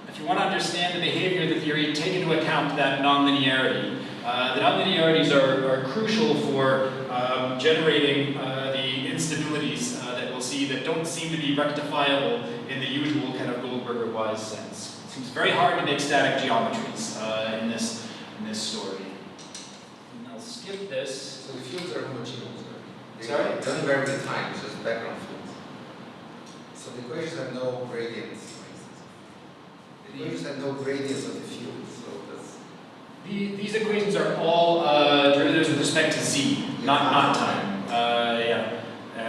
if you want to understand the behavior of the theory, take into account that nonlinearity. The nonlinearities are crucial for generating the instabilities that we'll see that don't seem to be rectifiable in the usual kind of Goldberger-wise sense. It seems very hard to make static geometries in this story. And I'll skip this. So the fields are homogeneous, right? Sorry? It doesn't vary with time, it's just background fields. So the equations have no gradients, for instance. The equations have no gradients of the fields, so that's... These equations are all derivatives with respect to z, not time.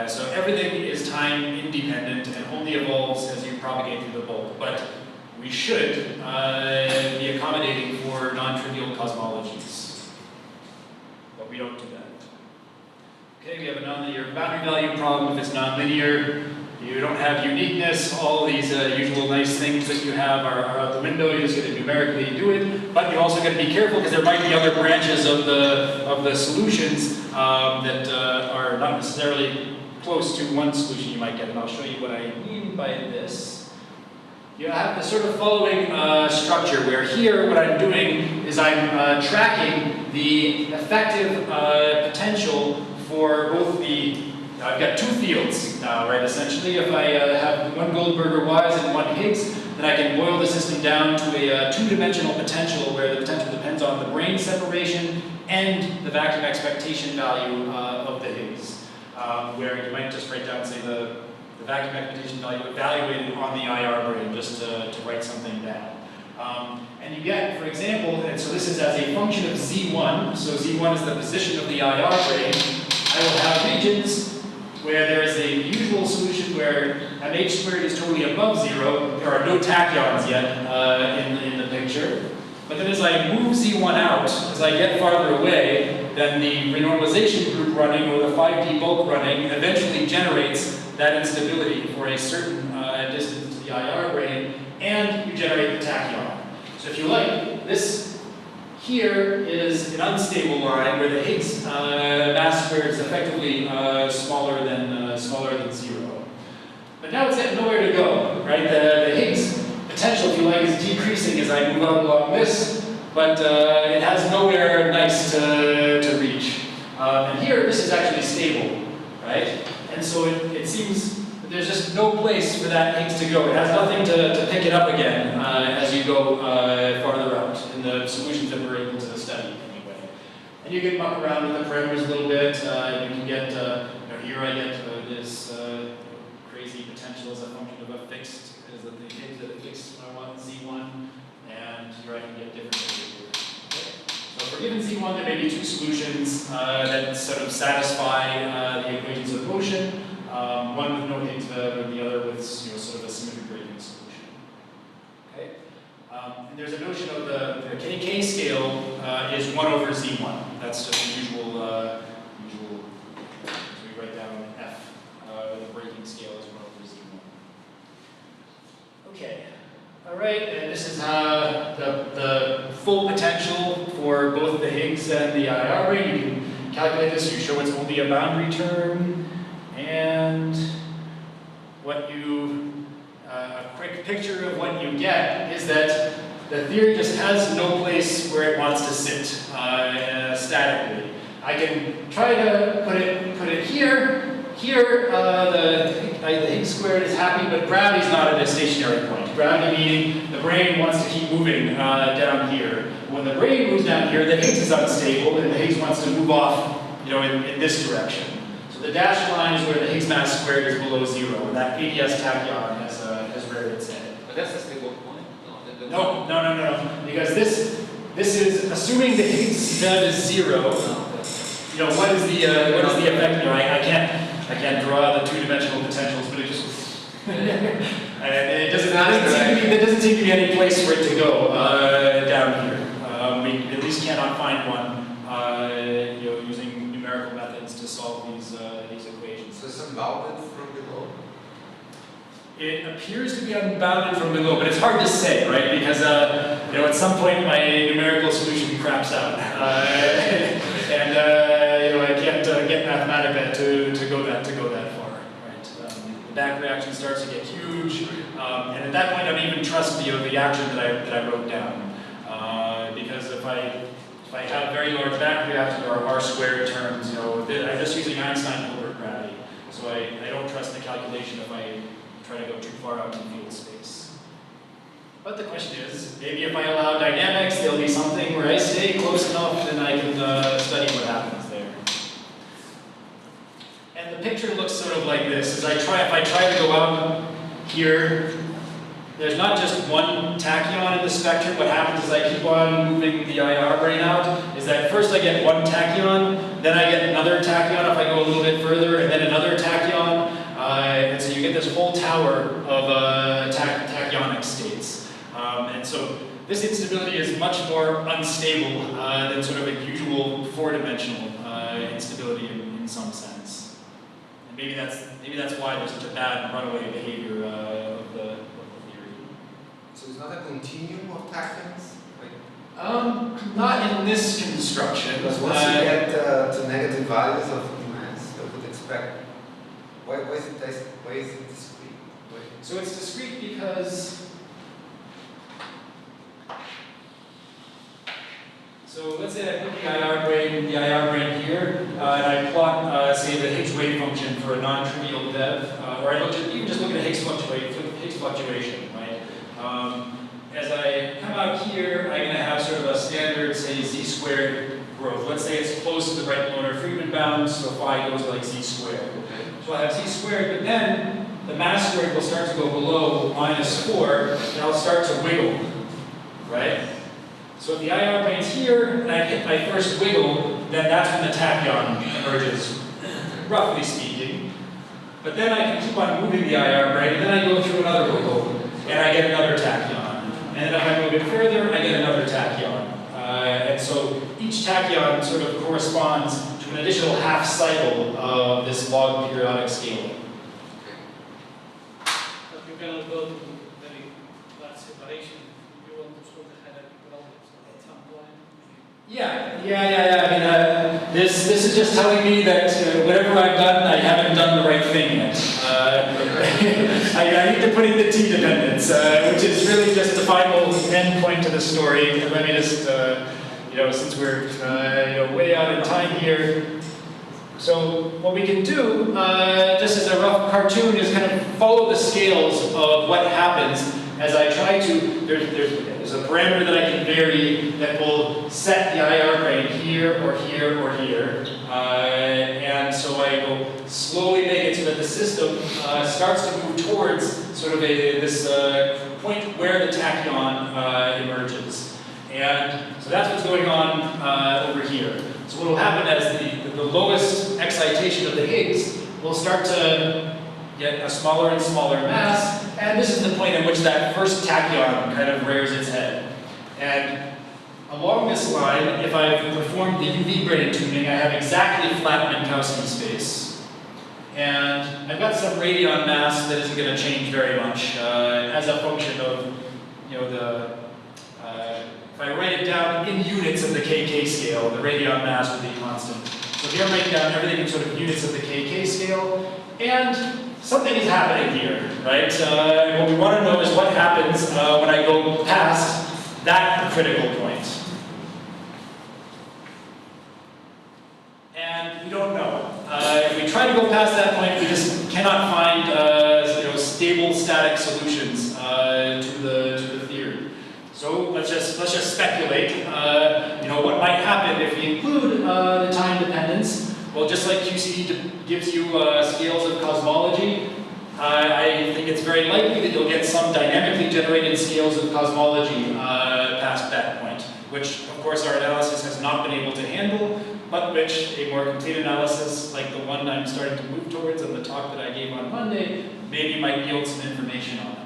So everything is time independent and only evolves as you propagate through the bulk. But we should be accommodating for non-trivial cosmologies. But we don't do that. Okay, we have a nonlinear boundary value problem. If it's nonlinear, you don't have uniqueness. All these usual nice things that you have are out the window. You're just going to numerically do it. But you also got to be careful because there might be other branches of the solutions that are not necessarily close to one solution you might get. And I'll show you what I mean by this. You have the sort of following structure where here what I'm doing is I'm tracking the effective potential for both the, I've got two fields now, right, essentially. If I have one Goldberger Wise and one Higgs, then I can boil the system down to a two-dimensional potential where the potential depends on the brane separation and the vacuum expectation value of the Higgs, where you might just write down, say, the vacuum expectation value evaluated on the IR brane, just to write something down. And you get, for example, and so this is as a function of Z1, so Z1 is the position of the IR brane. I will have regions where there is a usual solution where MH squared is totally above 0. There are no tachyons yet in the picture. But then as I move Z1 out, as I get farther away, then the renormalization group running or the 5D bulk running eventually generates that instability for a certain distance to the IR brane, and you generate the tachyon. So if you like, this here is an unstable line where the Higgs mass squared is effectively smaller than 0. But now it's got nowhere to go, right? The Higgs potential, if you like, is decreasing as I move out along this, but it has nowhere nice to reach. And here, this is actually stable, right? And so it seems that there's just no place for that Higgs to go. It has nothing to pick it up again as you go farther out in the solutions that we're able to study anyway. And you can muck around with the parameters a little bit. You can get, here I get this crazy potential as a function of a fixed, as the Higgs at a fixed when I want Z1, and here I can get different behavior. Okay. So for given Z1, there may be two solutions that sort of satisfy the equations of motion. One with no Higgs, and the other with sort of a symmetric gradient solution. Okay. And there's a notion of the KK scale is 1 over Z1. That's just the usual, so we write down F. The breaking scale is 1 over Z1. Okay. All right, and this is the full potential for both the Higgs and the IR brane. You can calculate this. You show it's only a boundary term. And what a quick picture of what you get is that the theory just has no place where it wants to sit statically. I can try to put it here. Here, the Higgs squared is happy, but gravity's not at a stationary point. Gravity meaning the brane wants to keep moving down here. When the brane moves down here, the Higgs is unstable, and the Higgs wants to move off, in this direction. The dashed line is where the Higgs mass squared is below 0, and that ADS tachyon has reared its head. But that's a stable point? No. Because this is assuming the Higgs z is 0. What is the effect? I can't draw the two-dimensional potentials, but it just there doesn't seem to be any place for it to go down here. We at least cannot find one using numerical methods to solve these equations. So it's unbounded from below? It appears to be unbounded from below, but it's hard to say, right? Because at some point my numerical solution craps out, and I can't get Mathematica to go that far, right? The back reaction starts to get huge, and at that point I don't even trust the action that I wrote down, because if I have very large back reaction or R squared terms, I'm just using Einstein-Hilbert gravity, so I don't trust the calculation if I try to go too far out in field space. But the question is, maybe if I allow dynamics, there'll be something where I stay close enough, then I can study what happens there. And the picture looks sort of like this. If I try to go out here, there's not just one tachyon in the spectrum. What happens is I keep on moving the IR brane out, is that first I get one tachyon, then I get another tachyon if I go a little bit further, and then another tachyon. And so you you get this whole tower of tachyonic states. And so this instability is much more unstable than sort of a usual four-dimensional instability in some sense. And maybe that's why there's such a bad runaway behavior of the theory. So it's not a continuum of tachyons? Not in this construction. Because once you get to negative values of mass, I would expect. Why is it discrete? So it's discrete because. So let's say I put the IR brain here, and I plot, say, the Higgs wave function for a non-trivial dev, or I even just look at a Higgs fluctuation, right? As I come out here, I'm going to have sort of a standard, say, z-squared growth. Let's say it's close to the Breit-Moner-Friedman bound, so phi goes like z-squared. So I have z-squared, but then the mass squared will start to go below -4, and I'll start to wiggle, right? So if the IR brane's here, and I hit my first wiggle, then that's when the tachyon emerges, roughly speaking. But then I can keep on moving the IR brane, and then I go through another wiggle, and I get another tachyon. And then if I move it further, I get another tachyon. And so each tachyon sort of corresponds to an additional half cycle of this log periodic scaling. But you cannot go to very large separation if you want to solve the hierarchy problems at some point. Yeah. I mean, this is just telling me that whatever I've done, I haven't done the right thing yet. I need to put in the t-dependence, which is really just the final end point to the story. Let me just, since we're way out in time here. So what we can do, just as a rough cartoon, is kind of follow the scales of what happens as I try to, there's a parameter that I can vary that will set the IR brane here or here or here. And so I will slowly make it so that the system starts to move towards sort of this point where the tachyon emerges. And so that's what's going on over here. So what will happen as the lowest excitation of the Higgs will start to get a smaller and smaller mass, and this is the point at which that first tachyon kind of rears its head. And along this line, if I've performed the UV brain tuning, I have exactly flat Minkowski space. And I've got some radion mass that isn't going to change very much as a function of, if I write it down in units of the KK scale, the radion mass would be constant. So here I'm writing down everything in sort of units of the KK scale, and something is happening here, right? What we want to know is what happens when I go past that critical point. And we don't know. If we try to go past that point, we just cannot find stable static solutions to the theory. So let's just speculate. What might happen if we include the time dependence. Well, just like QCD gives you scales of cosmology, I think it's very likely that you'll get some dynamically generated scales of cosmology past that point, which, of course, our analysis has not been able to handle, but which a more complete analysis, like the one I'm starting to move towards in the talk that I gave on Monday, maybe might yield some information on.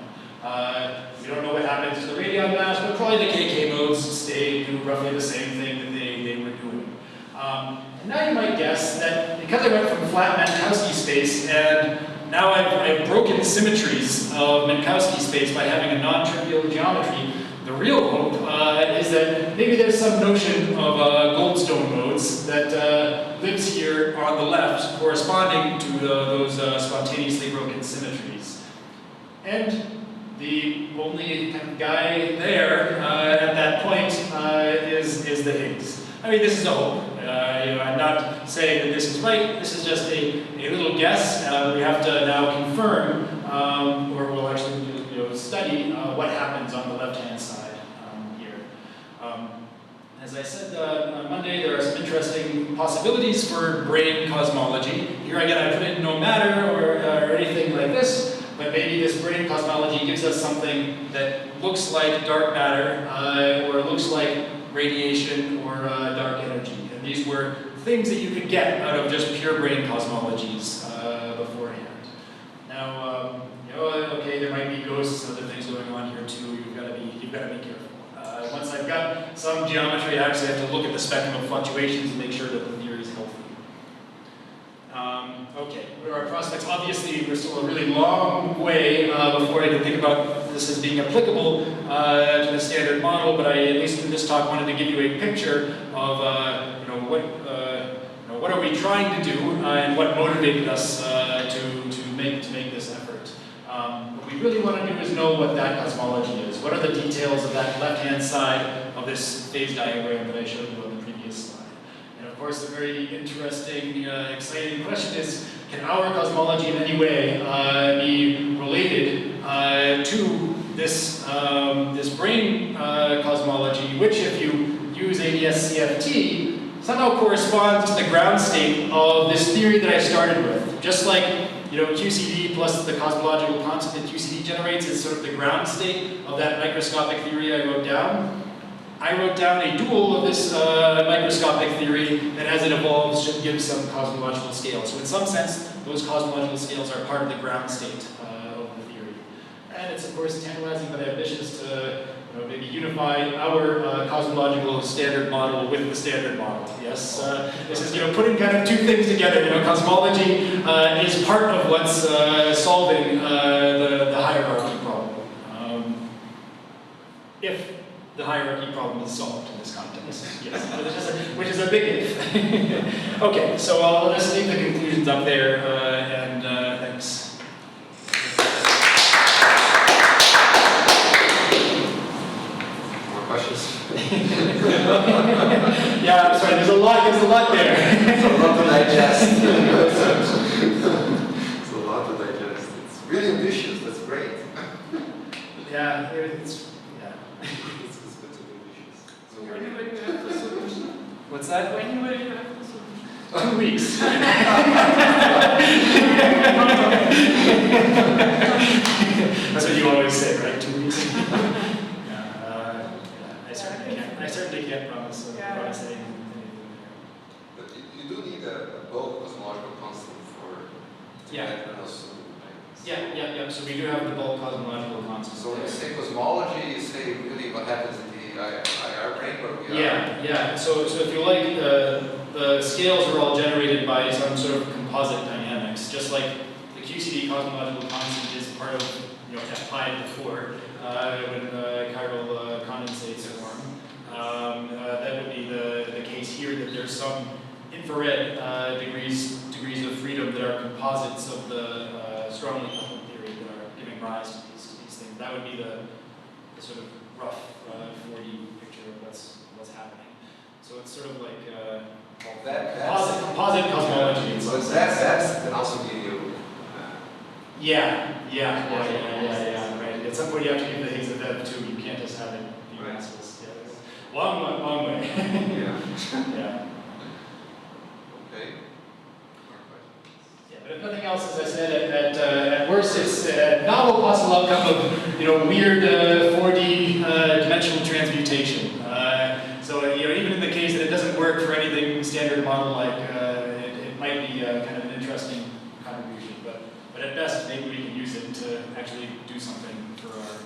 We don't know what happens to the radion mass, but probably the KK modes do roughly the same thing that they were doing. And now you might guess that because I went from flat Minkowski space and now I've broken symmetries of Minkowski space by having a non-trivial geometry, the real hope is that maybe there's some notion of Goldstone modes that lives here on the left, corresponding to those spontaneously broken symmetries. And the only kind of guy there at that point is the Higgs. I mean, this is a hope. I'm not saying that this is right. This is just a little guess. We have to now confirm, or we'll actually study what happens on the left-hand side here. As I said on Monday, there are some interesting possibilities for brain cosmology. Here again, I put in no matter or anything like this, but maybe this brain cosmology gives us something that looks like dark matter or looks like radiation or dark energy. And these were things that you could get out of just pure brain cosmologies beforehand. Now, okay, there might be ghosts and other things going on here too. You've got to be careful. Once I've got some geometry, I actually have to look at the spectrum of fluctuations and make sure that the theory is healthy. Okay, what are our prospects? Obviously, we're still a really long way before I can think about this as being applicable to the standard model, but I, at least in this talk, wanted to give you a picture of what are we trying to do and what motivated us to make this effort. What we really want to do is know what that cosmology is. What are the details of that left-hand side of this phase diagram that I showed you on the previous slide? And of course, the very interesting, exciting question is, can our cosmology in any way be related to this, this brain cosmology, which, if you use ADS-CFT, somehow corresponds to the ground state of this theory that I started with. Just like, QCD plus the cosmological constant that QCD generates is sort of the ground state of that microscopic theory I wrote down. I wrote down a dual of this microscopic theory that, as it evolves, should give some cosmological scale. So in some sense, those cosmological scales are part of the ground state of the theory. And it's, of course, tantalizing but ambitious to maybe unify our cosmological standard model with the standard model. Yes, this is putting kind of two things together. Cosmology is part of what's solving the hierarchy problem. If the hierarchy problem is solved in this context, yes, which is a big if. Okay, so I'll just leave the conclusions up there, and thanks. Questions? Yeah, I'm sorry, there's a lot there. It's a lot to digest. It's a lot to digest. It's really ambitious, that's great. Yeah, It's good to be ambitious. So When will you have the solution? what's that? When will you have the solution? 2 weeks. That's what you always say, right? 2 weeks. I certainly can't promise anything. But you do need a bulk cosmological constant for that also. Yeah. So we do have the bulk cosmological constant. So when you say cosmology, you say really what happens in the IR brain where we are. Yeah. So if you like, the scales are all generated by some sort of composite dynamics, just like the QCD cosmological constant is part of F pi before when chiral condensates form. That would be the case here, that there's some infrared degrees of freedom that are composites of the strongly coupled theory that are giving rise to these things. That would be the sort of rough 4D picture of what's happening. So it's sort of like composite cosmology. In some So sense. that's can also give you. Yeah. Right. At some point you have to give the Higgs a Bev too. You can't just have it be Right. massless. Yeah. Long way. Yeah. Yeah. Okay. Yeah, but if nothing else, as I said, at worst, it's a novel possible outcome of weird 4D dimensional transmutation. So even in the case that it doesn't work for anything standard model-like, it might be kind of an interesting contribution. But at best, maybe we can use it to actually do something for our